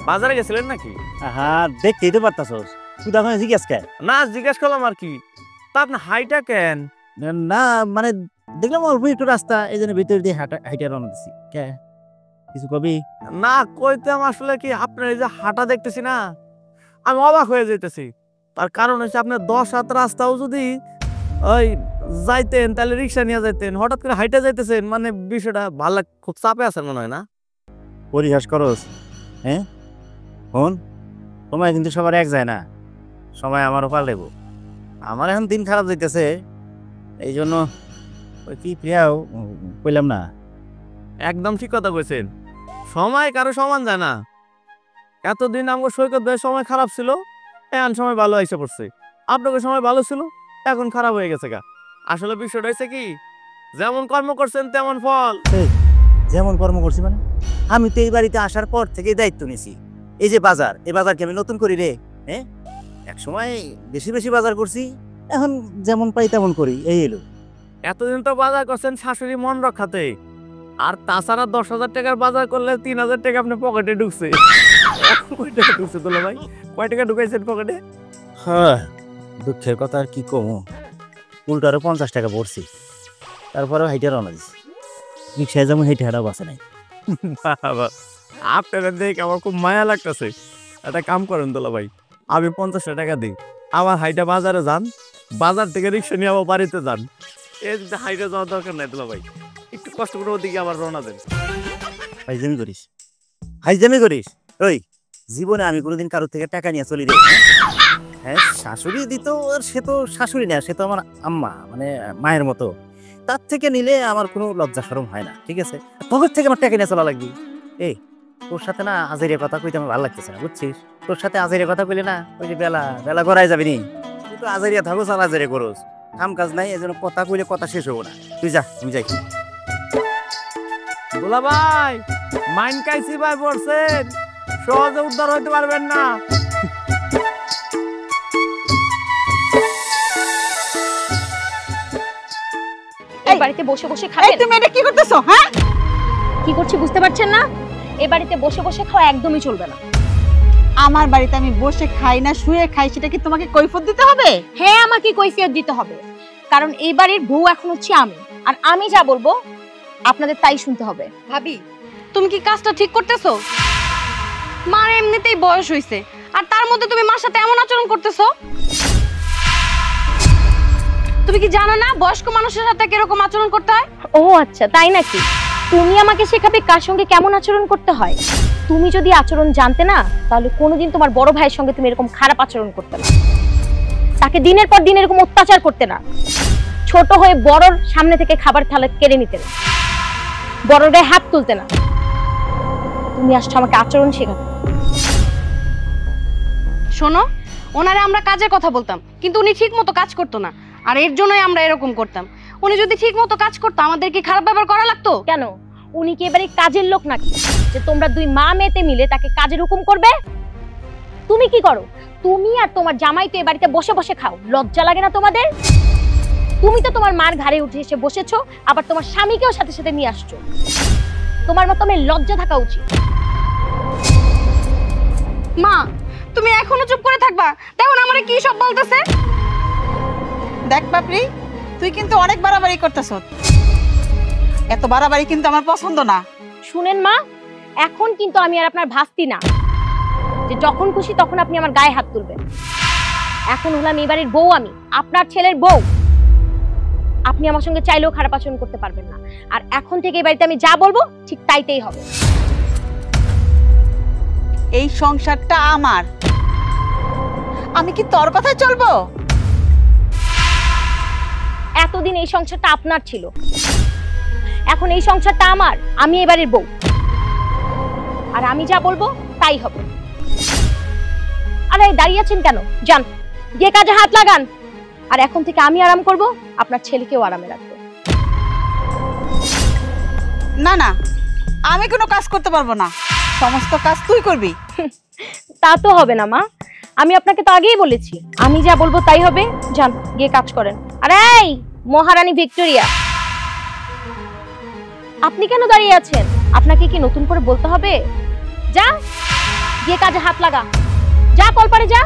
Speaker 1: বাজারে গেছিলেন নাকি?
Speaker 5: হ্যাঁ, দেখতেই তো পারতাছস। তুই তখন জিজ্ঞেস কে?
Speaker 1: না, জিজ্ঞেস করলাম আর কি। তা আপনার হাইটা কেন?
Speaker 5: না মানে দেখলাম অল্প একটু রাস্তা, এই জন্য ভিতর দিয়ে হাইটা রওনা দিছি। কে কিছু কবি?
Speaker 1: না, কইতাম আসলে কি, আপনার এই যে হাঁটা দেখতেছি না, আমি অবাক হয়ে যাইতেছি। তার কারণ হচ্ছে আপনার 10-7 রাস্তাও যদি ওই যাইতেন তাহলে রিক্সা নিয়ে যাইতেন, হঠাৎ করে হাইটা যাইতেছেন, মানে বিষয়টা ভালো, খুব চাপে আছেন মনে হয় না?
Speaker 5: পরিহাস করস? হ্যাঁ ফোন, সময় কিন্তু সবার এক যায় না, সময় আমারও পাল্টেব। আমার এখন দিন খারাপ যাইতেছে, এই জন্য ওই কি প্রিয়াও কইলাম না।
Speaker 1: একদম ঠিক কথা কইছেন, সময় কারো সমান যায় না। এতদিন আমার সৈকত ভাই সময় খারাপ ছিল, এখন সময় ভালো এসে পড়ছে। আপনাকে সময় ভালো ছিল, এখন খারাপ হয়ে গেছে গা। আসলে বিষয়টা হয়েছে কি, যেমন কর্ম করছেন তেমন ফল।
Speaker 5: যেমন কর্ম করছি মানে? আমি তো এই বাড়িতে আসার পর থেকে দায়িত্ব নিছি। এই যে বাজার, এই বাজারকে আমি নতুন করি রে। হ্যাঁ, এক সময় বেশি বেশি বাজার করছি, এখন যেমন পাই তেমন করি। এই এলো।
Speaker 1: এতদিন তো বাজার করছেন শাশুড়ি মন রক্ষাতে, আর তাছাড়া 10,000 টাকার বাজার করলে 3,000 টাকা আপনার পকেটে ঢুকছে। এখন কয় টাকা ঢুকছে তোলা ভাই? কয় টাকা ঢুকাইছেন পকেটে?
Speaker 5: হ্যাঁ, দুঃখের কথা আর কি কমো, উল্টারও 50 টাকা পড়ছি, তারপরেও হাইটা রওনা দিছি। রিক্সায় যেমন হেঁটে হাঁটাও বাসে নাই।
Speaker 1: আপনারা দেখে আমার খুব মায়া লাগতেছে। একটা কাম করেন তোলা ভাই, আমি 50 টাকা দিই, আমার হাইটা বাজারে যান, বাজার থেকে রিক্সা নিয়ে আবার বাড়িতে যান। এই হাইটা যাওয়ার দরকার নাই তোলা ভাই, একটু কষ্ট করে ওদিকে আবার রওনা দেন।
Speaker 5: হাইজামি করিস, হাইজামি করিস। ওই জীবনে আমি কোনোদিন কারোর থেকে টাকা নিয়ে চলি রে। হ্যাঁ, শাশুড়ি দিত, আর সে তো শাশুড়ি না, সে তো আমার আম্মা, মানে মায়ের মতো। তার থেকে নিলে আমার কোনো লজ্জা শরম হয় না, ঠিক আছে? পকেট থেকে আমার টাকা নিয়ে চলা লাগবে? এই তোর সাথে না আজেরিয়া কথা কইতে আমার ভালো লাগতেছে না, বুঝছিস? তোর সাথে আজেরিয়া কথা কইলে না, ওই যে বেলা বেলা গড়াই যাবি নি। তুই তো আজেরিয়া থাকোস আর আজেরিয়া করোস, কাম কাজ নাই, এই জন্য কথা কইলে কথা শেষ হবো না। তুই যা, আমি যাই।
Speaker 1: দুলা ভাই, মাইন কাইছি ভাই পড়ছেন, সহজে উদ্ধার হইতে পারবেন না।
Speaker 3: এই বাড়িতে বসে বসে খাবেন?
Speaker 4: তুমি এটা কি করতেছো? হ্যাঁ,
Speaker 3: কি করছি বুঝতে পারছেন না? এই বাড়িতে বসে বসে খাওয়া একদমই চলবে না।
Speaker 4: আমার বাড়িতে আমি বসে খাই না, শুয়ে খাই, সেটা কি তোমাকে কৈফিয়ত দিতে হবে?
Speaker 3: হ্যাঁ, আমাকে কৈফিয়ত দিতে হবে, কারণ এই বাড়ির বউ এখন হচ্ছে আমি, আর আমি যা বলবো আপনাদের তাই শুনতে হবে।
Speaker 6: ভাবি, তুমি কি কাজটা ঠিক করতেছো? মার এমনিতেই বয়স হইছে, আর তার মধ্যে তুমি মার সাথে এমন আচরণ করতেছো। তুমি কি জানো না বয়স্ক মানুষের সাথে কিরকম আচরণ করতে হয়?
Speaker 3: ও আচ্ছা, তাই নাকি? তুমি আমাকে শেখাবে কার সঙ্গে কেমন আচরণ করতে হয়? তুমি যদি আচরণ জানতে না, তাহলে কোনোদিন তোমার বড় ভাইয়ের সঙ্গে তুমি এরকম খারাপ আচরণ করতে না, তাকে দিনের পর দিন এরকম অত্যাচার করতে না, ছোট হয়ে বড়র সামনে থেকে খাবার থালা কেড়ে নিতে না, বড়র গায়ে হাত তুলতে না। তুমি আসছো আমাকে আচরণ শেখাতে।
Speaker 6: শোনো, ওনারে আমরা কাজের কথা বলতাম, কিন্তু উনি ঠিক মতো কাজ করতো না, আর এর জন্যই আমরা এরকম করতাম। উনি যদি ঠিক মতো কাজ করতো, আমাদের কি খারাপ ব্যবহার করা লাগতো?
Speaker 3: কেন? উনি কি এবারে কাজের লোক নাকি যে তোমরা দুই মা মেয়েতে মিলে তাকে কাজের হুকুম করবে? তুমি কি করো? তুমি আর তোমার জামাই তো এ বাড়িতে বসে বসে খাও, লজ্জা লাগে না তোমাদের? তুমি তো তোমার মার ঘাড়ে উঠে এসে বসেছো, আবার তোমার স্বামীকেও সাথে সাথে নিয়ে আসছো। তোমার মতো মেয়ে লজ্জা থাকা উচিত।
Speaker 6: মা, তুমি এখনো চুপ করে থাকবা? দেখো না আমারে কি সব বলতেছে।
Speaker 4: দেখ পাপড়ি, তুই কিন্তু অনেক বাড়াবাড়ি করতেছ। এত বাড়াবাড়ি কিন্তু আমার পছন্দ না।
Speaker 3: শুনেন মা, এখন কিন্তু আমি আর আপনার ভাস্তি না যে যখন খুশি তখন আপনি আমার গায়ে হাত তুলবেন। এখন হলাম এই বাড়ির বউ, আমি আপনার ছেলের বউ। আপনি আমার সঙ্গে চাইলেও খারাপ আচরণ করতে পারবেন না। আর এখন থেকে এই বাড়িতে আমি যা বলবো ঠিক তাইতেই হবে।
Speaker 4: এই সংসারটা আমার, আমি কি তোর কথায় চলবো?
Speaker 3: এতদিন এই সংসারটা আপনার ছিল, এখন এই সংসারটা আমার। আমি এই বাড়ির বউ, আর আমি যা বলবো তাই হবে। আরে দাঁড়িয়ে আছেন কেন? যান, গিয়ে কাজে হাত লাগান। আর এখন থেকে আমি আরাম করব, আপনার ছেলেকেও আরামে রাখবো।
Speaker 4: না না, আমি কোনো কাজ করতে পারবো না, সমস্ত কাজ তুই করবি।
Speaker 3: তা তো হবে না মা, আমি আপনাকে তো আগেই বলেছি আমি যা বলবো তাই হবে। যান, গিয়ে কাজ করেন। আরে এই মহারানী ভিক্টোরিয়া, আপনি কেন দাঁড়িয়ে আছেন? আপনাকে কি নতুন করে বলতে হবে? যা, গিয়ে কাজে হাত লাগা। যা, কলপারে যা।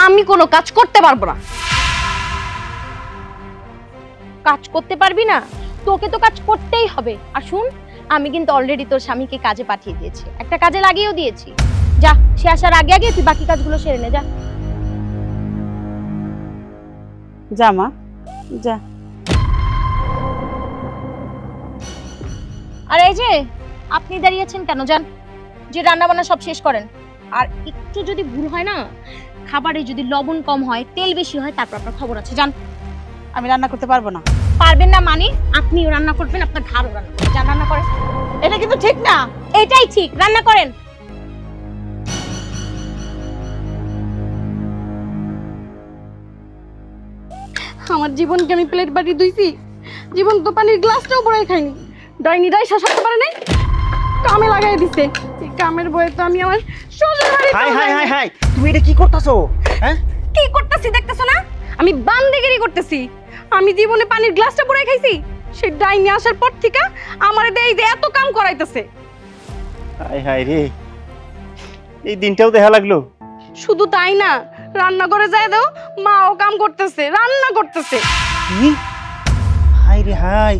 Speaker 6: আমি কোনো কাজ করতে পারবো না।
Speaker 3: কাজ করতে পারবি না? তোকে তো কাজ করতেই হবে। আর শুন, আমি কিন্তু অলরেডি তোর স্বামীকে কাজে পাঠিয়ে দিয়েছি, একটা কাজে লাগিয়েও দিয়েছি। যা, সে আসার আগে আগে তুই বাকি কাজগুলো সেরে নে। যা
Speaker 4: যা মা, যা।
Speaker 3: আর এই যে আপনি দাঁড়িয়েছেন কেন? যান, যে রান্না বান্না সব শেষ করেন। আর একটু যদি ভুল হয় না, খাবারে যদি লবণ কম হয়, তেল বেশি হয়, তারপর আপনার খবর আছে। যান।
Speaker 4: আমি রান্না করতে পারবো না।
Speaker 3: পারবেন না মানে? আপনিও রান্না করবেন, আপনার ঘাড়ও রান্না করবেন। যান, রান্না করেন।
Speaker 4: এটা কিন্তু ঠিক না।
Speaker 3: এটাই ঠিক, রান্না করেন।
Speaker 6: আমার জীবনকে আমি প্লেট বাটি ধুইছি, জীবন তো পানির গ্লাসটাও বড়াই খাইনি। ডাইনি ডাই শাসাতে পারে নাই, কামে লাগাই দিছে। এই কামের বয়ে তো আমি আমার শ্বশুর বাড়ি।
Speaker 5: হাই হাই হাই হাই, তুমি এটা কি করতেছো? হ্যাঁ,
Speaker 6: কি করতেছি দেখতেছো না? আমি বান্দেগিরি করতেছি। আমি জীবনে পানির গ্লাসটা বড়াই খাইছি, সেই ডাইনি আসার পর থেকে আমার এই যে এত কাম করাইতেছে।
Speaker 5: হাই হাই রে, এই দিনটাও দেখা লাগলো।
Speaker 6: শুধু তাই না, রান্নাঘরে যায় দাও, মাও কাম করতেছে, রান্না করতেছে।
Speaker 5: কি? হাই রে হাই,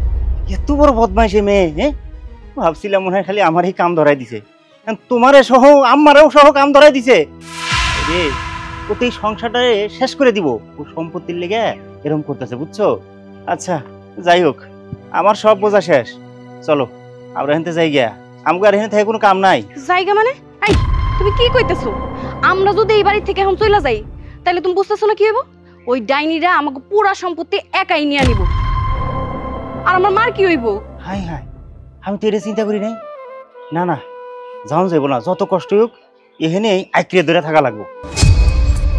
Speaker 5: এত বড় বদমাইশ এই মেয়ে। হ্যাঁ, ভাবছিলাম মনে হয় খালি আমারই কাম ধরাই দিছে, তোমারে সহ আমারও সহ কাম ধরাই দিছে রে। ও তো এই সংসারটারে শেষ করে দিব, ও সম্পত্তির লেগে এরকম করতেছে, বুঝছো? আচ্ছা যাই হোক, আমার সব বোঝা শেষ। চলো আমরা এখান থেকে যাই গিয়া, আমাকে আর এখানে থেকে কোনো কাম নাই।
Speaker 6: জায়গা মানে? এই তুমি কি কইতেছো? আমরা যদি এই বাড়ি থেকে এখন চলে যাই, তাহলে তুমি বুঝতেছো না কি হইব? ওই ডাইনিরা আমাকে পুরা সম্পত্তি একাই নিয়ে নিব, আর আমার মার কি হইব?
Speaker 5: হাই হাই, আমি তো এটা চিন্তা করি নাই। না না, যাও যাইব না, যত কষ্ট হোক এখানে আইক্রিয়া ধরে থাকা লাগবো,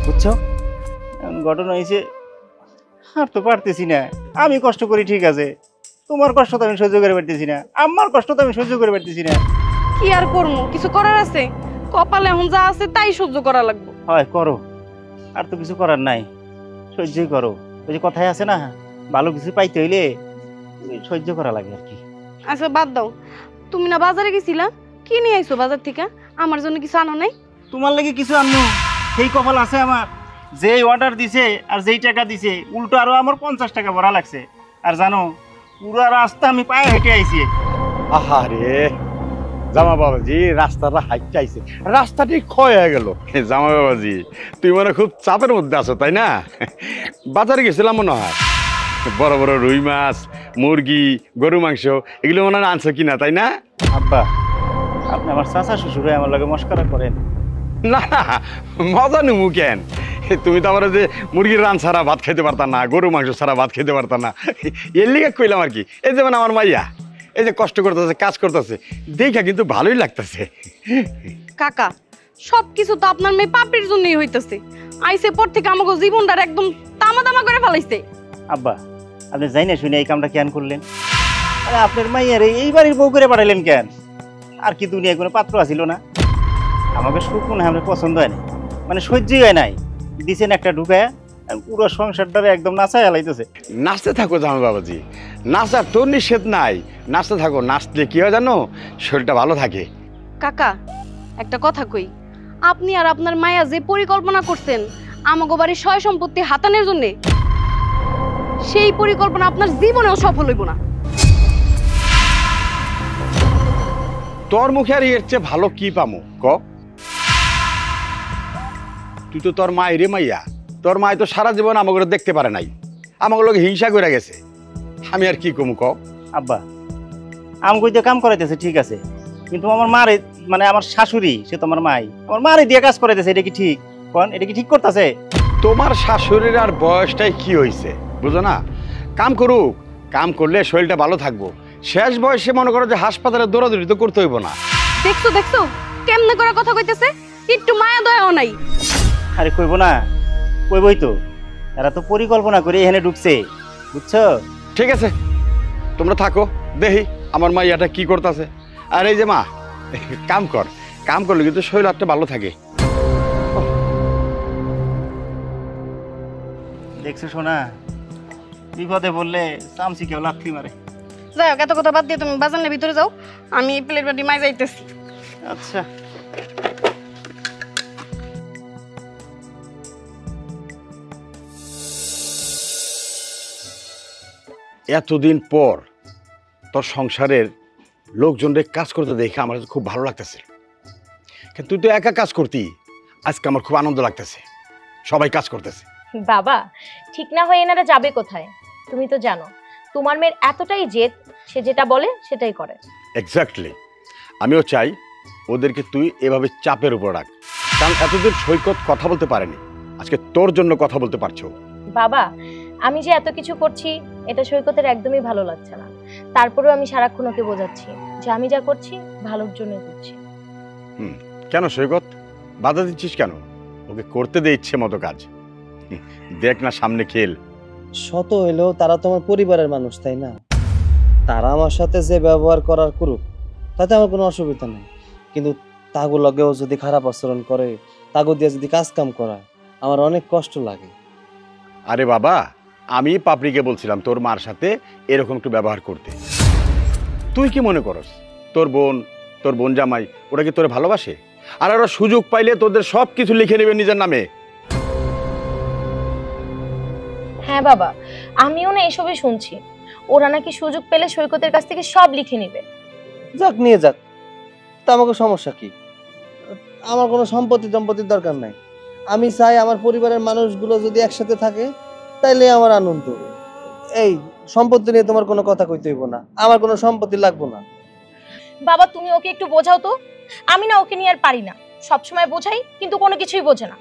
Speaker 5: বুঝছো? এমন ঘটনা হয়েছে, আর তো পারতেছি না। আমি কষ্ট করি ঠিক আছে, তোমার কষ্ট তো আমি সহ্য করে পারতেছি না, আমার কষ্ট তো আমি সহ্য করে পারতেছি না।
Speaker 6: কি আর করবো? কিছু করার আছে? কপালে এখন যা আছে তাই সহ্য করা লাগবে।
Speaker 5: হয় করো, আর তো কিছু করার নাই, সহ্যই করো। ওই যে কথায় আছে না, ভালো কিছু পাইতে হইলে সহ্য করা লাগে আর কি।
Speaker 6: আচ্ছা বাদ দাও, তুমি না বাজারে গেছিলা, কি নিয়ে আইছো বাজার থেকে? আমার জন্য কিছু আনো নাই?
Speaker 5: তোমার লাগে কিছু আনলো সেই কপাল আছে আমার? যেই অর্ডার দিছে আর যেই টাকা দিছে, উল্টো আরো আমার 50 টাকা ভরা লাগছে। আর জানো, পুরো রাস্তা আমি পায়ে হেঁটে আইছি।
Speaker 7: আহারে, জামা বাবাজি রাস্তাটা হাইটটা আইছে, রাস্তাটি ক্ষয় হয়ে গেল। জামা বাবাজি তুই মনে খুব চাপের মধ্যে আছো তাই না? বাজারে গেছিলাম মনে হয়, বড় বড় রুই মাছ, মুরগি, গরু মাংস এগুলো মনে হয় আনছো কিনা তাই না?
Speaker 5: আব্বা আপনি আমার চাচা শ্বশুর হয়ে আমার লগে মস্করা করেন।
Speaker 7: না না, মজা নেবো কেন? তুমি তো আমার যে মুরগির রান ছাড়া ভাত খেতে পারতাম না, গরু মাংস ছাড়া ভাত খেতে পারতাম না, এর লিগে কইলাম আর কি। এই যেমন আমার মাইয়া এই যে কষ্ট করতেছে, কাজ করতেছে, দেখা কিন্তু ভালোই লাগতেছে।
Speaker 6: কাকা সবকিছু তো আপনার মেয়ে পাপড়ির জন্যই হইতেছে। আইসে পর থেকে আমাকে জীবনটার একদম তামা তামা করে ফেলাইছে।
Speaker 5: আব্বা আপনি যাই না শুনে এই কামটা কেন করলেন? আরে আপনার মাইয়ার এই বাড়ির বউ করে পাঠাইলেন কেন? আর কি দুনিয়ায় কোনো পাত্র আসিল না? আমাকে সুখ মনে হয় আমার পছন্দ হয় না, মানে সহ্যই হয় নাই। দিছেন একটা ঢুকায় পুরো সংসারটারে একদম নাচায় হালাইতেছে।
Speaker 7: নাচতে থাকো জামা বাবাজি, নাচার তোর নিষেধ নাই, নাচতে থাকো। নাচলে কি হয় জানো, শরীরটা ভালো থাকে।
Speaker 6: কাকা একটা কথা কই, আপনি আর আপনার মায়া যে পরিকল্পনা করছেন আমাগো বাড়ির সয় সম্পত্তি হাতানোর জন্য, সেই পরিকল্পনা আপনার জীবনেও সফল হইব না।
Speaker 7: তোর মুখে আর এর চেয়ে ভালো কি পামো ক? তুই তো তোর মায়ের মাইয়া, তোর মায় তো সারা জীবন আমাকে দেখতে পারে নাই, আমাকে লোক হিংসা করে গেছে। আমি আর কি কমু ক?
Speaker 5: আব্বা আমাকে দিয়ে কাম করাইতেছে ঠিক আছে, কিন্তু আমার মারে মানে আমার শাশুড়ি সে তোমার মাই, আমার মারে দিয়ে কাজ করাইতেছে, এটা কি ঠিক? কোন এটা কি ঠিক করতেছে?
Speaker 7: তোমার শাশুড়ির আর বয়সটাই কি হয়েছে বুঝো না? কাম করুক, কাম করলে শরীরটা ভালো থাকবো। শেষ বয়সে মনে করো যে হাসপাতালে দৌড়াদৌড়ি তো করতে হইব না।
Speaker 6: দেখছো দেখছো কেমনে করে কথা কইতেছে, একটু মায়া দয়াও নাই।
Speaker 5: আরে কইব না, কইবই তো, এরা তো পরিকল্পনা করে এখানে ঢুকছে, বুঝছো?
Speaker 7: ঠিক আছে তোমরা থাকো, দেখি আমার মাইয়াটা কি করতেছে। আর এই যে মা, কাম কর, কাম করলে কিন্তু শরীর একটা ভালো থাকে।
Speaker 5: দেখছো শোনা, বিপদে বললে চামচি কেউ লাথি মারে।
Speaker 6: যাই হোক এত কথা বাদ দিয়ে তুমি বাজানের ভিতরে যাও, আমি প্লেট বাটি মাই যাইতেছি।
Speaker 5: আচ্ছা
Speaker 7: এতদিন পর তোর সংসারের লোকজনরে কাজ করতে দেখে আমার খুব ভালো লাগতেছে। কিন্তু তুই তো একা কাজ করতি, আজকে আমার খুব আনন্দ লাগতেছে, সবাই কাজ করতেছে।
Speaker 3: বাবা ঠিক না হয়ে এনারা যাবে কোথায়? তুমি তো জানো তোমার মেয়ের এতটাই জেদ, সে যেটা বলে সেটাই করে।
Speaker 7: এক্স্যাক্টলি, আমিও চাই ওদেরকে তুই এভাবে চাপের উপর রাখ, কারণ এতদিন সৈকত কথা বলতে পারেনি, আজকে তোর জন্য কথা বলতে পারছো।
Speaker 3: বাবা আমি যে এত কিছু করছি এটা সৈকতের একদমই ভালো লাগছে না, তারপরেও আমি সারাক্ষণ ওকে বোঝাচ্ছি যে আমি যা করছি ভালোর জন্য করছি।
Speaker 7: কেন সৈকত বাধা দিচ্ছিস কেন? ওকে করতে দে ইচ্ছে মতো কাজ, দেখ না সামনে খেল।
Speaker 8: শত হইলেও তারা তোমার পরিবারের মানুষ তাই না? তারা আমার সাথে যে ব্যবহার করার করুক তাতে আমার কোনো অসুবিধা নেই, কিন্তু তাগো লগেও যদি খারাপ আচরণ করে, তাগো দিয়ে যদি কাজ কাম করায়, আমার অনেক কষ্ট লাগে।
Speaker 7: আরে বাবা, আমি পাপড়িকে বলছিলাম তোর মার সাথে এরকম একটু ব্যবহার করতে। তুই কি মনে করস তোর বোন জামাই ওরা কি তোরে ভালোবাসে? আর ওরা সুযোগ পাইলে তোদের সব কিছু লিখে নেবে নিজের নামে।
Speaker 3: হ্যাঁ বাবা আমিও না এসবই শুনছি, ওরা নাকি সুযোগ পেলে সৈকতের কাছ থেকে সব লিখে নেবে।
Speaker 8: যাক নিয়ে যাক, তা আমাকে সমস্যা কি? আমার কোনো সম্পত্তির দরকার নাই। আমি চাই আমার পরিবারের মানুষগুলো যদি একসাথে থাকে তাইলে আমার আনন্দ। এই সম্পত্তি নিয়ে তোমার কোনো কথা কইতে হইব না, আমার কোনো সম্পত্তি লাগবো না।
Speaker 3: বাবা তুমি ওকে একটু বোঝাও তো, আমি না ওকে নিয়ে আর পারি না, সবসময় বোঝাই কিন্তু কোনো কিছুই বোঝে না,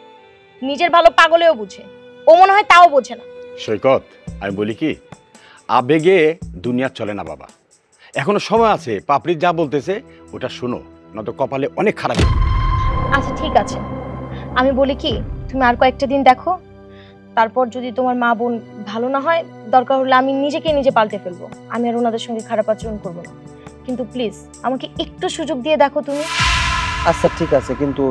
Speaker 3: নিজের ভালো পাগলেও বুঝে, ও মনে হয় তাও বোঝে না।
Speaker 7: সৈকত আমি বলি কি, আবেগে দুনিয়া চলে না বাবা, এখনো সময় আছে, পাপড়ি যা বলতেছে ওটা শুনো, নয়তো কপালে অনেক খারাপ।
Speaker 3: আচ্ছা ঠিক আছে, আমি বলি কি তুমি আর কয়েকটা দিন দেখো, তারপর যদি তোমার মা বোন ভালো না হয় দরকার হলে আমি নিজে পাল্টে ফেলবো, আমি আর ওনাদের সঙ্গে খারাপ আচরণ করবো না, কিন্তু প্লিজ আমাকে একটু সুযোগ দিয়ে দেখো তুমি।
Speaker 8: আচ্ছা ঠিক আছে, কিন্তু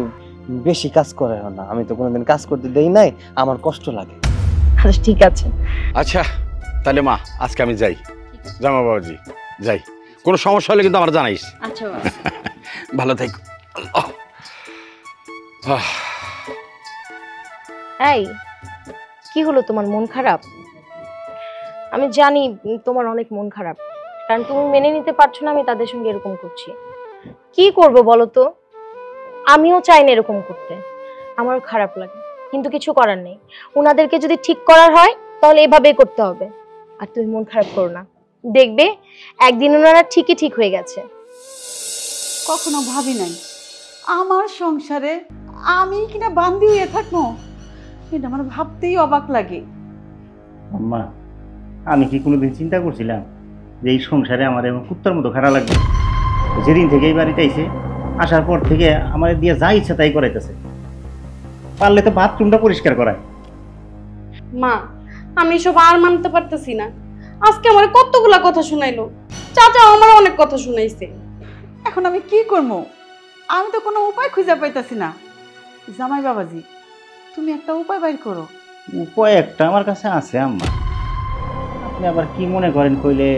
Speaker 8: বেশি কাজ করে না, আমি তো কোনোদিন কাজ করতে দেই নাই, আমার কষ্ট লাগে।
Speaker 3: আচ্ছা ঠিক আছে।
Speaker 7: আচ্ছা তাহলে মা আজকে আমি যাই, জামা বাবাজি যাই, কোনো সমস্যা হলে কিন্তু আমার জানাইস।
Speaker 3: আচ্ছা
Speaker 7: ভালো থাকো।
Speaker 3: এই কি হলো, তোমার মন খারাপ? আমি জানি তোমার অনেক মন খারাপ, কারণ তুমি মেনে নিতে পারছো না আমি তাদের সঙ্গে এরকম করছি, কি করব বলো তো, আমিও চাই না এরকম করতে, আমারও খারাপ লাগে, কিন্তু কিছু করার নেই। ওনাদেরকে যদি ঠিক করার হয় তাহলে এভাবেই করতে হবে। আর তুমি মন খারাপ করো না, দেখবে একদিন ওনারা ঠিকই ঠিক হয়ে গেছে।
Speaker 4: কখনো ভাবি নাই আমার সংসারে আমি কিনা বান্দি হয়ে থাকবো, এটা আমার ভাবতেই অবাক লাগে।
Speaker 5: আম্মা, আমি কি কোনোদিন চিন্তা করছিলাম যে এই সংসারে আমার এমন কুত্তার মতো খারাপ লাগবে? যেদিন থেকে এই বাড়িতে আইছে, আসার পর থেকে আমার দিয়ে যা ইচ্ছা তাই করাইতেছে। পারলে তো বাথরুমটা পরিষ্কার করায়।
Speaker 6: মা, আমি সব আর মানতে পারতেছি না। আজকে আমার কতগুলা কথা শুনাইলো, চাচা আমার অনেক কথা শুনাইছে।
Speaker 4: এখন আমি কি করবো? আমি তো কোনো উপায় খুঁজে পাইতাছি না। জামাই বাবাজি, তুমি একটা উপায় বাইর করো।
Speaker 5: উপায় একটা আমার কাছে আছে আম্মা, আপনি আবার কি মনে করেন কইলে?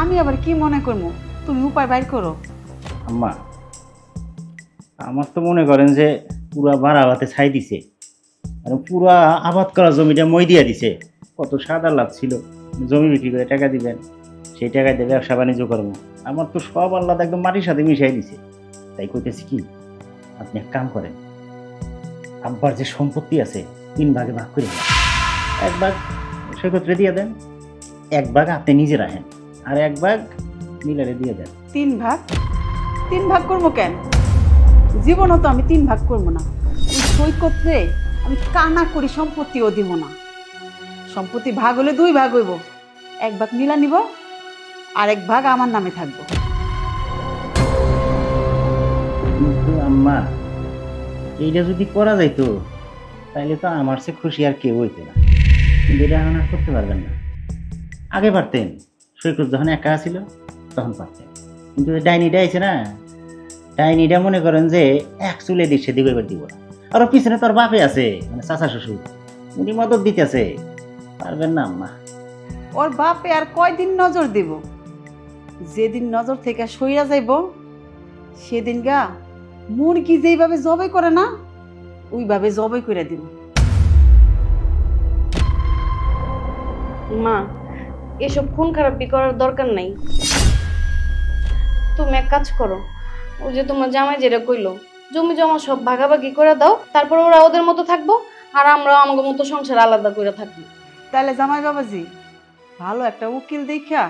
Speaker 4: আমি আবার কি মনে করবো, তুমি উপায় বাইর করো।
Speaker 5: আম্মা, আমার তো মনে করেন যে পুরা বাড়াবাতে ছাই দিছে, আর পুরা আবাদ করা জমিটা মই দিয়া দিছে। কত সাদা লাভ ছিল, জমি বিক্রি করে টাকা দিবেন, সেই টাকায় দিয়ে ব্যবসা বাণিজ্য করবো। আমার তো সব আল্লাহ একদম মাটির সাথে মিশাই দিছে। তাই কইতেছি কি, আপনি এক কাম করেন, আব্বার যে সম্পত্তি আছে 3 ভাগে ভাগ করে দেন। 1 ভাগ সৈকতে দিয়ে দেন, 1 ভাগ আপনি নিজে রাখেন, আর 1 ভাগ নীলারে দিয়ে দেন।
Speaker 4: 3 ভাগ? 3 ভাগ করবো কেন? জীবনও তো আমি 3 ভাগ করবো না। ওই সৈকতে আমি কানা করি সম্পত্তিও দিব না। সম্পত্তি ভাগ হলে 2 ভাগ হইব, 1 ভাগ নীলা নিব, আর 1 ভাগ আমার নামে থাকবো।
Speaker 5: কিন্তু আম্মা, এইটা যদি করা যাইতো তাহলে তো আমার চেয়ে খুশি আর কেউ হইতো না। কিন্তু এটা এখন আর করতে পারবেন না। আগে পারতেন, সৈকত যখন একা ছিল তখন পারতেন, কিন্তু ডাইনিটা আইছে না, ডাইনিটা মনে করেন যে এক চুলে দিচ্ছে দিকে এবার দিব না। আর ওর পিছনে তোর বাপে আছে, মানে চাচা শ্বশুর, উনি মদত দিতেছে। পারবেন না আম্মা।
Speaker 4: ওর বাপে আর কয়দিন নজর দেব? যেদিন নজর থেকে সইয়া যাইব সেদিন গা মুরগি যেইভাবে জবাই করে না ওইভাবে জবাই করে দিব।
Speaker 6: মা, এসব খুন খারাপি করার দরকার নাই। তুমি এক কাজ করো, ওই যে তোমার জামাই যেটা কইলো, জমি জমা সব ভাগাভাগি করে দাও, তারপর ওরা ওদের মতো থাকবো আর আমরা আমাদের মতো সংসার আলাদা করে থাকবো।
Speaker 4: তাহলে জামাই বাবাজি, ভালো একটা উকিল দেখা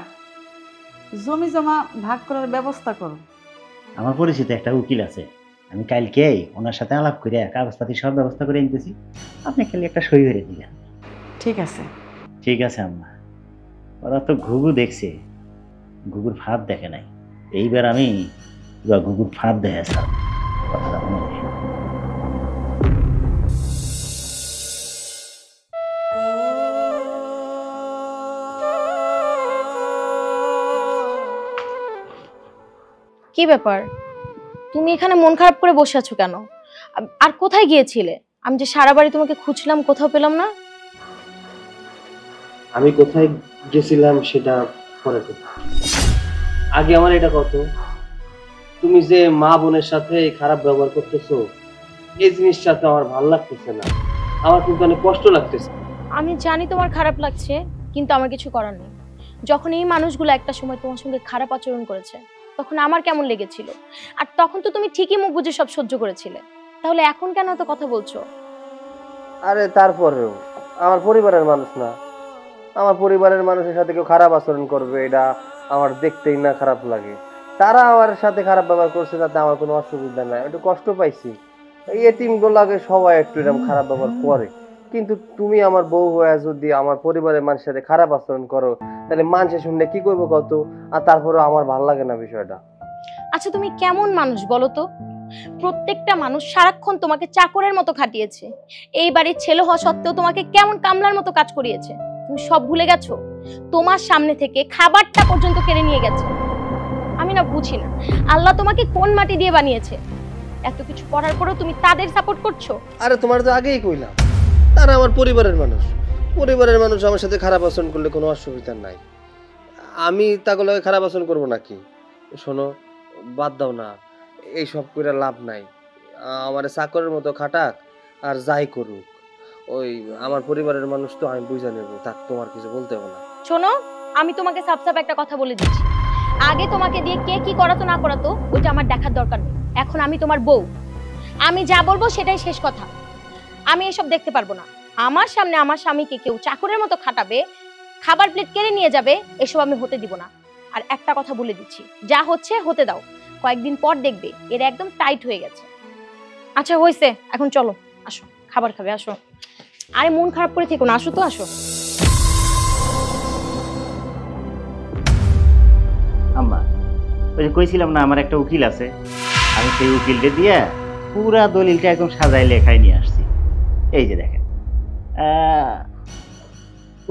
Speaker 4: জমি জমা ভাগ করার ব্যবস্থা করো।
Speaker 5: আমার পরিচিত একটা উকিল আছে, আমি কালকেই ওনার সাথে আলাপ করে কাগজপাতি সব ব্যবস্থা করে নিতেছি। আপনি খালি একটা সই করে দিলেন।
Speaker 4: ঠিক আছে।
Speaker 5: ঠিক আছে আম্মা। ওরা তো ঘুঘু দেখছে, ঘুঘুর ফাঁদ দেখে নাই। এইবার আমি পুরো ঘুঘুর ফাঁদ দেখে স্যার, কথাটা মনে রাখেন।
Speaker 3: কি ব্যাপার, তুমি এখানে মন খারাপ করে বসে আছো কেন? আর কোথায় গিয়েছিলে? আমি যে সারা বাড়ি তোমাকে খুঁজলাম, কোথাও পেলাম না।
Speaker 8: আমি কোথায় গেছিলাম সেটা পরে কথা, আগে আমার এটা কত, তুমি যে মা বোনের সাথে খারাপ ব্যবহার করতেছো এই জিনিসটা তো আমার ভালো লাগতেছে না, আমার কিন্তু অনেক কষ্ট লাগতেছে।
Speaker 3: আমি জানি তোমার খারাপ লাগছে, কিন্তু আমার কিছু করার নেই। যখন এই মানুষগুলো একটা সময় তোমার সঙ্গে খারাপ আচরণ করেছে তখন আমার কেমন লেগেছিল, আর তখন তো তুমি ঠিকই মুখ বুজে সব সহ্য করেছিলে, তাহলে এখন কেন এত কথা বলছো?
Speaker 8: আরে তারপরেও আমার পরিবারের মানুষ না, আমার পরিবারের মানুষের সাথে কেউ খারাপ আচরণ করবে এটা আমার দেখতেই না খারাপ লাগে। তারা আমার সাথে খারাপ ব্যবহার করছে, তাতে আমার কোনো অসুবিধা নাই, একটু কষ্ট পাইছি। এই এতিমগুলোকে সবাই একটু এরকম খারাপ ব্যবহার করে, কিন্তু তুমি আমার বউ হয়ে যদি আমার পরিবারের মানুষের সাথে খারাপ আচরণ করো তাহলে মানুষে শুনলে কি করবো কত? আর তারপরেও আমার ভালো লাগে না বিষয়টা।
Speaker 3: আচ্ছা তুমি কেমন মানুষ বলো তো? প্রত্যেকটা মানুষ সারাক্ষণ তোমাকে চাকরের মতো খাটিয়েছে, এই বাড়ির ছেলে হওয়া সত্ত্বেও তোমাকে কেমন কামলার মতো কাজ করিয়েছে। তুমি সব ভুলে গেছো? তোমার সামনে থেকে খাবারটা পর্যন্ত কেড়ে নিয়ে গেছে। আমি না বুঝি না আল্লাহ তোমাকে কোন মাটি দিয়ে বানিয়েছে, এত কিছু করার পরেও তুমি তাদের সাপোর্ট করছো।
Speaker 8: আরে তোমার তো আগেই কইলাম, তারা আমার পরিবারের মানুষ, পরিবারের মানুষ আমার সাথে খারাপ আচরণ করলে কোনো অসুবিধা নাই, আমি তাগুলোকে খারাপ আচরণ করবো নাকি? শোনো, বাদ দাও না, এইসব করে লাভ নাই। আমার চাকরের মতো খাটাক আর যাই করুক, ওই আমার পরিবারের মানুষ তো আমি বুঝে নেবো, তাক তোমার কিছু বলতে হবে না।
Speaker 3: শোনো, আমি তোমাকে সাপ সাপ একটা কথা বলে দিচ্ছি, আগে তোমাকে দিয়ে কে কি করাতো না করাতো ওটা আমার দেখার দরকার নেই। এখন আমি তোমার বউ, আমি যা বলবো সেটাই শেষ কথা। আমি এসব দেখতে পারবো না। আমার সামনে আমার স্বামীকে কেউ চাকরের মতো খাটাবে, খাবার প্লেট কেড়ে নিয়ে যাবে, এসব আমি হতে দিব না। আর একটা কথা বলে দিচ্ছি, যা হচ্ছে হতে দাও, কয়েকদিন পর দেখবে এর একদম টাইট হয়ে গেছে। আচ্ছা হয়েছে, এখন চলো, আসো খাবার খাবে, আসো। আরে মন খারাপ করে থেকো না, আসো তো, আসো।
Speaker 5: আম্মা, ওই যে কইছিলাম না আমার একটা উকিল আছে, আমি সেই উকিলকে দিয়ে পুরা দলিলটা একদম সাজাই লেখায় নিয়ে আসছি। এই যে দেখেন,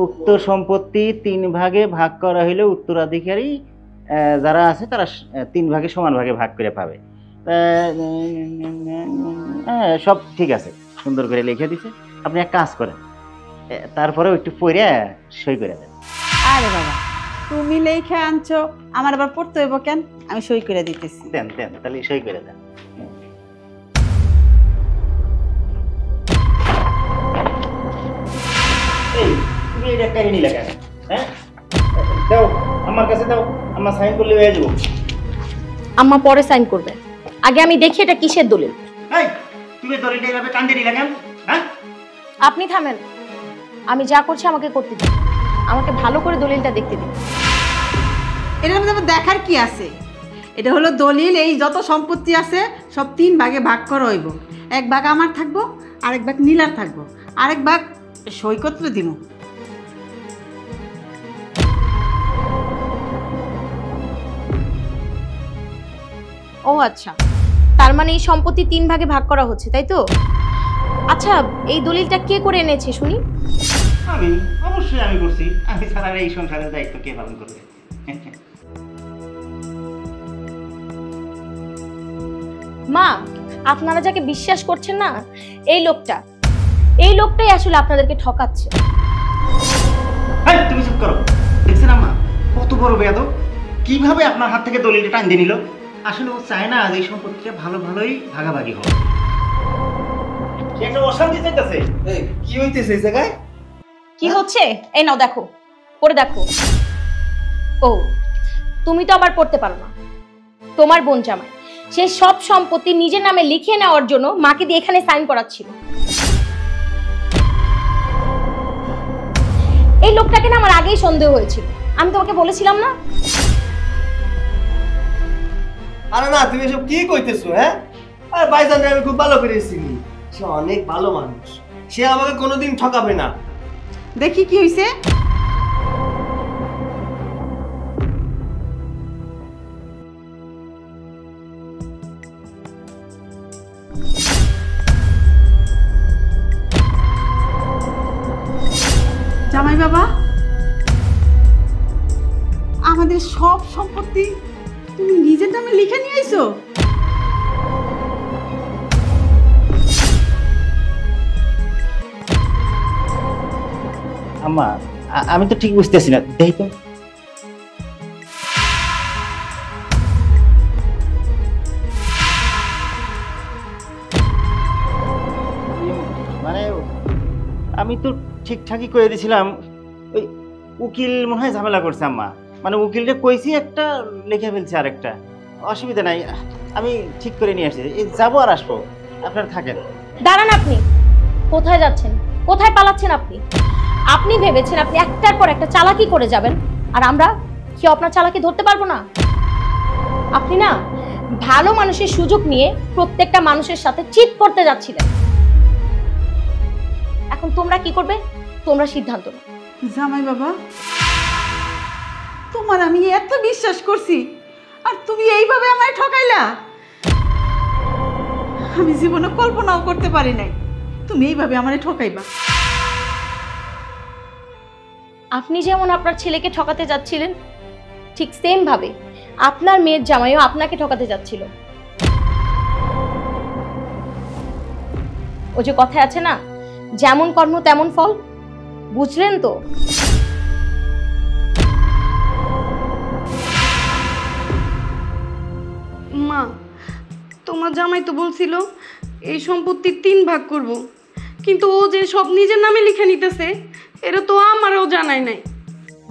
Speaker 5: উক্ত সম্পত্তি 3 ভাগে ভাগ করা হইলে উত্তরাধিকারী যারা আছে তারা 3 ভাগে সমান ভাগে ভাগ করে পাবে। সব ঠিক আছে, সুন্দর করে লিখে দিছে। আপনি এক কাজ করেন, তারপরে একটু পড়ে সই করে দেন।
Speaker 4: আরে বাবা, তুমি লেখা আনছো, আমার আবার পড়তে হইব কেন? আমি সই করে দিতেছি।
Speaker 5: দেন দেন, তাহলে সই করে দেন। এই তুমি এটা কাহিনী লেখা, হ্যাঁ দাও আমার কাছে দাও, আমার সাইন করলে হয়ে যাবো।
Speaker 3: আম্মা পরে সাইন করবে, আগে আমি দেখি এটা কিসের দলিল।
Speaker 5: এই তুমি দলিলটা এইভাবে টান দিয়ে দিলা কেন? হ্যাঁ
Speaker 3: আপনি থামেন, আমি যা করছি আমাকে করতে দিন, আমাকে ভালো করে দলিলটা দেখতে দিন।
Speaker 4: এটার মধ্যে আবার দেখার কি আছে? এটা হলো দলিল, এই যত সম্পত্তি আছে সব 3 ভাগে ভাগ করা হইব। 1 ভাগ আমার থাকবো, আরেক ভাগ নীলার থাকবো, আরেক ভাগ সই করতে দিব।
Speaker 3: ও আচ্ছা, তার মানে এই সম্পত্তি 3 ভাগে ভাগ করা হচ্ছে, তাই তো? আচ্ছা, এই দলিলটা কে করে এনেছে শুনি?
Speaker 5: আমি, অবশ্যই আমি করছি। আমি ছাড়া এই সংসারের দায়িত্ব কে পালন করবে?
Speaker 3: মা, আপনারা যাকে বিশ্বাস করছেন না, এই লোকটাই আসলে আপনাদেরকে ঠকাচ্ছে।
Speaker 5: এই তুমি চুপ করো। দেখছেন আম্মা কত বড় বেয়াদব, কিভাবে আপনার হাত থেকে দলিলটা টান দিয়ে নিল। আসলে ও চায় না যে এই সম্পত্তিটা ভালোই ভাগাভাগি হবে। সে একটা অশান্তি চাইতেছে।
Speaker 8: এই কি হইতেছে এই জায়গায়?
Speaker 3: কি হচ্ছে? এই নাও দেখো, পড়ে দেখো। ও, তুমি তো আবার পড়তে পারো না। তোমার বোন জামাই সে সব সম্পত্তি নিজের নামে লিখে নেওয়ার জন্য মাকে দিয়ে এখানে সাইন করাচ্ছিল। এই লোকটাকে না আমার আগেই সন্দেহ হয়েছিল, আমি তোমাকে বলেছিলাম না?
Speaker 8: আরে না, তুমি এসব কি কইতেছো? হ্যাঁ, আর ভাইজানরে আমি খুব ভালো করে চিনি, সে অনেক ভালো মানুষ, সে আমাকে কোনোদিন ঠকাবে না।
Speaker 4: দেখি কি হইছে। জামাই বাবা, আমাদের সব সম্পত্তি তুমি নিজের নামে লিখে নিয়ে আইছো?
Speaker 5: আম্মা আমি তো ঠিক বুঝতেছি না, দেখি তো। মানে আমি তো ঠিকঠাকই করে দিছিলাম, ওই উকিল মনে হয় ঝামেলা করছে আম্মা। মানে উকিলটা কইছি একটা, লিখে ফেলছে আরেকটা। অসুবিধা নাই, আমি ঠিক করে নিয়ে আসছি, যাবো আর আসবো, আপনারা থাকেন।
Speaker 3: দাঁড়ান, আপনি কোথায় যাচ্ছেন? কোথায় পালাচ্ছেন আপনি? আপনি ভেবেছেন আপনি একটার পর একটা চালাকি করে যাবেন, আর আমরা কি আপনার চালাকি ধরতে পারবো না? আপনি না ভালো মানুষের সুযোগ নিয়ে প্রত্যেকটা মানুষের সাথে চিট করতে যাচ্ছিলেন। এখন তোমরা কি করবে? তোমরা সিদ্ধান্ত নাও।
Speaker 4: জামাই বাবা, তোমার আমি এত বিশ্বাস করছি, আর তুমি এইভাবে আমায় ঠকাইলা। আমি জীবনে কল্পনাও করতে পারি নাই তুমি এইভাবে আমারে ঠকাইবা।
Speaker 3: আপনি যেমন আপনার ছেলেকে ঠকাতে যাচ্ছিলেন, ঠিক সেম ভাবে আপনার মেয়ের জামাইও আপনাকে ঠকাতে যাচ্ছিল। ও যে কথায় আছে না, যেমন কর্ম তেমন ফল, বুঝলেন তো?
Speaker 6: মা, তোমার জামাই তো বলছিল এই সম্পত্তি 3 ভাগ করব, কিন্তু ও যে সব নিজের নামে লিখে নিতেছে, এটা তো আমারও জানাই নাই।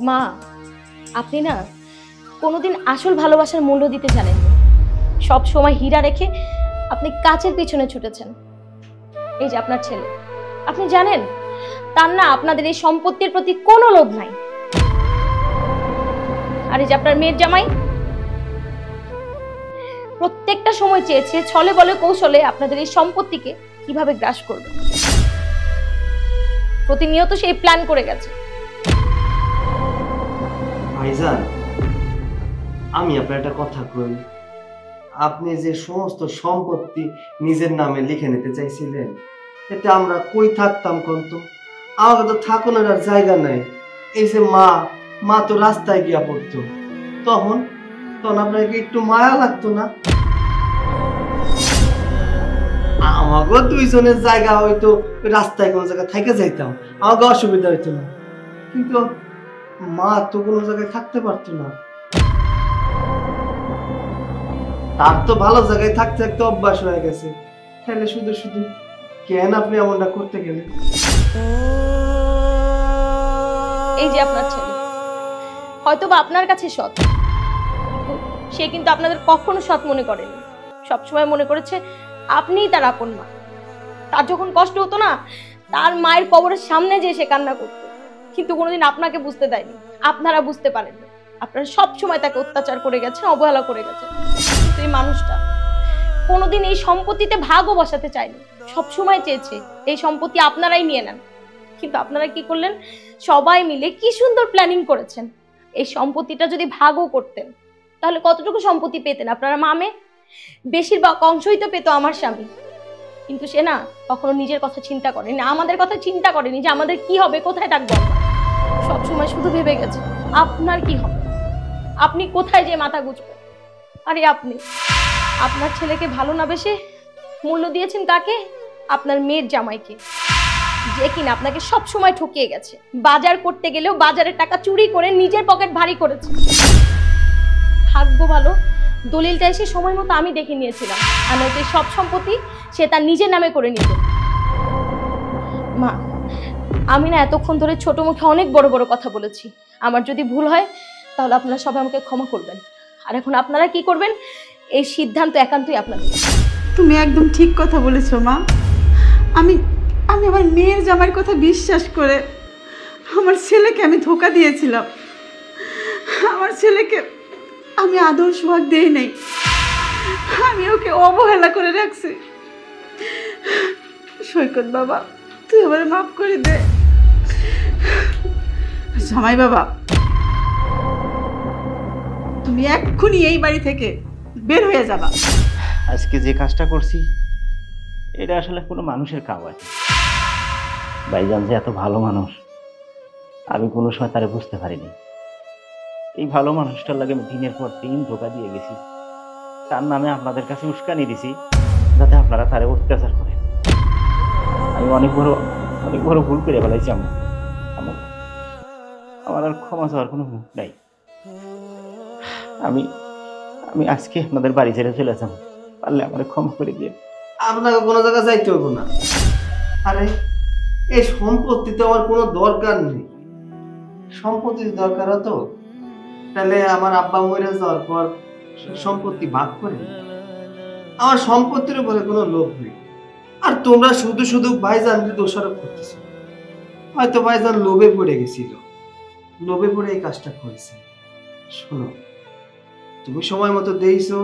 Speaker 3: মা, আপনি না কোনোদিন আসল ভালোবাসার মূল্য দিতে জানেননি। সব সময় হীরা রেখে আপনি কাচের পিছনে ছুটেছেন। এই যে আপনার ছেলে, আপনি জানেন তার না আপনাদের এই সম্পত্তির প্রতি কোনো লোভ নাই। আর এই যে আপনার মেয়ের জামাই, প্রত্যেকটা সময় চেয়েছে ছলে বলে কৌশলে আপনাদের এই সম্পত্তিকে কিভাবে গ্রাস করবে। প্রতিনিয়ত সেই প্ল্যান করে গেছে।
Speaker 8: ভাইজান, আমি আপনার একটা কথা কই, আপনি যে সমস্ত সম্পত্তি নিজের নামে লিখে নিতে চাইছিলেন, এতে আমরা কই থাকতাম কন্ত? আমাকে তো থাকুনের আর জায়গা নাই। এই যে মা তো রাস্তায় গিয়া পড়তো, তখন আপনাকে একটু মায়া লাগতো না? আমাকেও দুইজনের জায়গা হয়তো রাস্তায় কোনো জায়গায় থেকে যাইতাম, আমাকে অসুবিধা হইতো না, কিন্তু মা তো কোনো জায়গায় থাকতে পারতো না। তার তো ভালো জায়গায় থাকতে থাকতে অভ্যাস হয়ে গেছে, তাহলে শুধু শুধু কেন আপনি এমনটা করতে গেলেন?
Speaker 3: এই যে আপনার ছেলে হয়তো বা আপনার কাছে সৎ, সে কিন্তু আপনাদের কখনো সৎ মনে করেনি। সবসময় মনে করেছে আপনিই তার আপন মা। তার যখন কষ্ট হতো না, তার মায়ের কবরের সামনে যে সে কান্না করতো, কিন্তু কোনোদিন আপনাকে বুঝতে দেয়নি, আপনারা বুঝতে পারেননি। আপনারা সবসময় তাকে অত্যাচার করে গেছেন, অবহেলা করে গেছেন। কিন্তু এই মানুষটা কোনোদিন এই সম্পত্তিতে ভাগও বসাতে চায়নি, সবসময় চেয়েছে এই সম্পত্তি আপনারাই নিয়ে নেন। কিন্তু আপনারা কি করলেন? সবাই মিলে কি সুন্দর প্ল্যানিং করেছেন। এই সম্পত্তিটা যদি ভাগও করতেন, তাহলে কতটুকু সম্পত্তি পেতেন আপনারা মামে? বেশিরভাগ অংশই তো পেত আমার স্বামী। কিন্তু সে না কখনো নিজের কথা চিন্তা করেনি, আমাদের কথা চিন্তা করেনি যে আমাদের কি হবে, কোথায় থাকবো। সবসময় শুধু ভেবে গেছে আপনার কি হবে, আপনি কোথায় যে মাথা গুঁজবেন। আরে আপনি আপনার ছেলেকে ভালো না বেশে মূল্য দিয়েছেন কাকে? আপনার মেয়ের জামাইকে, যে কিনা আপনাকে সব সময় ঠকিয়ে গেছে। বাজার করতে গেলেও বাজারের টাকা চুরি করে নিজের পকেট ভারী করেছে। ভাগ্য ভালো দলিলটা এসে সময় মতো আমি দেখে নিয়েছিলাম, আর নয়তো সব সম্পত্তি সে তার নিজের নামে করে নিত। মা, আমি না এতক্ষণ ধরে ছোট মুখে অনেক বড় বড় কথা বলেছি। আমার যদি ভুল হয় তাহলে আপনারা সবাই আমাকে ক্ষমা করবেন। আর এখন আপনারা কি করবেন এই সিদ্ধান্ত একান্তই আপনাদের।
Speaker 4: তুমি একদম ঠিক কথা বলেছো মা। আমি আমার মেয়ের জামাইয়ের কথা বিশ্বাস করে আমার ছেলেকে আমি ধোঁকা দিয়েছিলাম। আমার ছেলেকে আমি আদর সোহাগ দেই নাই, আমি ওকে অবহেলা করে রাখছি। সৈকত বাবা, তুই আমারে মাফ করে দে। জামাই বাবা, তুমি এক্ষুনি এই বাড়ি থেকে বের হয়ে যাবা।
Speaker 5: আজকে যে কাজটা করছি এটা আসলে কোনো মানুষের কাজ আছে। ভাইজান যে এত ভালো মানুষ আমি কোনো সময় তারে বুঝতে পারিনি। এই ভালো মানুষটার লাগে আমি দিনের পর দিন ধোঁকা দিয়ে গেছি। তার নামে আপনাদের কাছে উস্কানি দিছি যাতে আপনারা তারে অত্যাচার করেন। আমি অনেক বড় ভুল করে ফেলাইছি। আমার আর ক্ষমা চাওয়ার কোনো মুখ নাই। আমি আজকে আপনাদের বাড়ি ছেড়ে চলে যাব, পারলে আমার ক্ষমা করে দিয়ে।
Speaker 8: আপনাকে কোনো জায়গায় যাইতে হবো না। আরে এই সম্পত্তিতে আমার কোনো দরকার নেই। সম্পত্তির দরকার হতো তাহলে আমার আব্বা মরে যাওয়ার পর সম্পত্তি ভাগ করে। আমার সম্পত্তির উপরে কোনো লোভ নেই। আর তোমরা শুধু শুধু ভাইজানকে দোষারোপ করতেছো। হয়তো ভাইজান লোভে পড়ে গেছিল, লোভে পড়ে এই কাজটা করেছে। শোনো, তুমি সময় মতো দিয়েছো,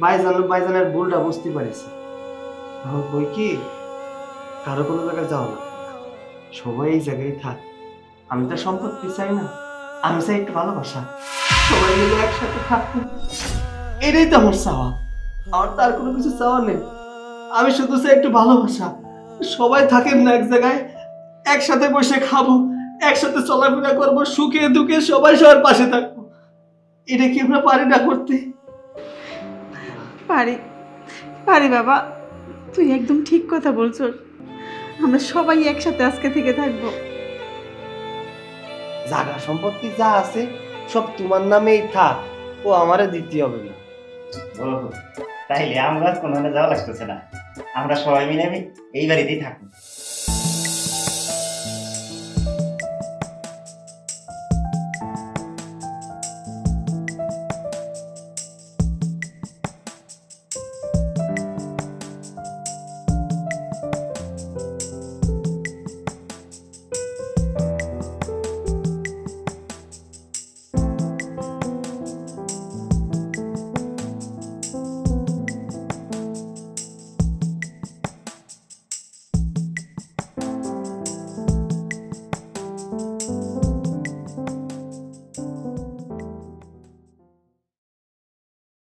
Speaker 8: ভাইজানের ভুলটা বুঝতে পারেছে। এখন বই কি কারো কোনো জায়গায় যাও না, সবাই এই জায়গায় থাক। আমি তো সম্পত্তি চাই না, আমি চাই একটু ভালোবাসা, সবাই মিলে একসাথে থাকবো। এটাই তো আমার চাওয়া। আমার তার কোনো কিছু চাওয়া নেই। আমি শুধু চাই একটু ভালোবাসা। সবাই থাকেন না এক জায়গায়, একসাথে বসে খাবো, একসাথে চলাফেরা করবো, সুখে দুঃখে সবাই সবার পাশে থাকবো। এটা কি আমরা পারি না করতে?
Speaker 4: পারি বাবা, তুই একদম ঠিক কথা বলছো। আমরা সবাই একসাথে আজকে থেকে থাকবো।
Speaker 8: জায়গা সম্পত্তি যা আছে সব তোমার নামেই থাক, ও আমারে দিতে হবে না।
Speaker 5: তাইলে আমরা কোনো যাওয়া লাগতেছে না, আমরা সবাই মিলে এই বাড়িতেই থাকবো।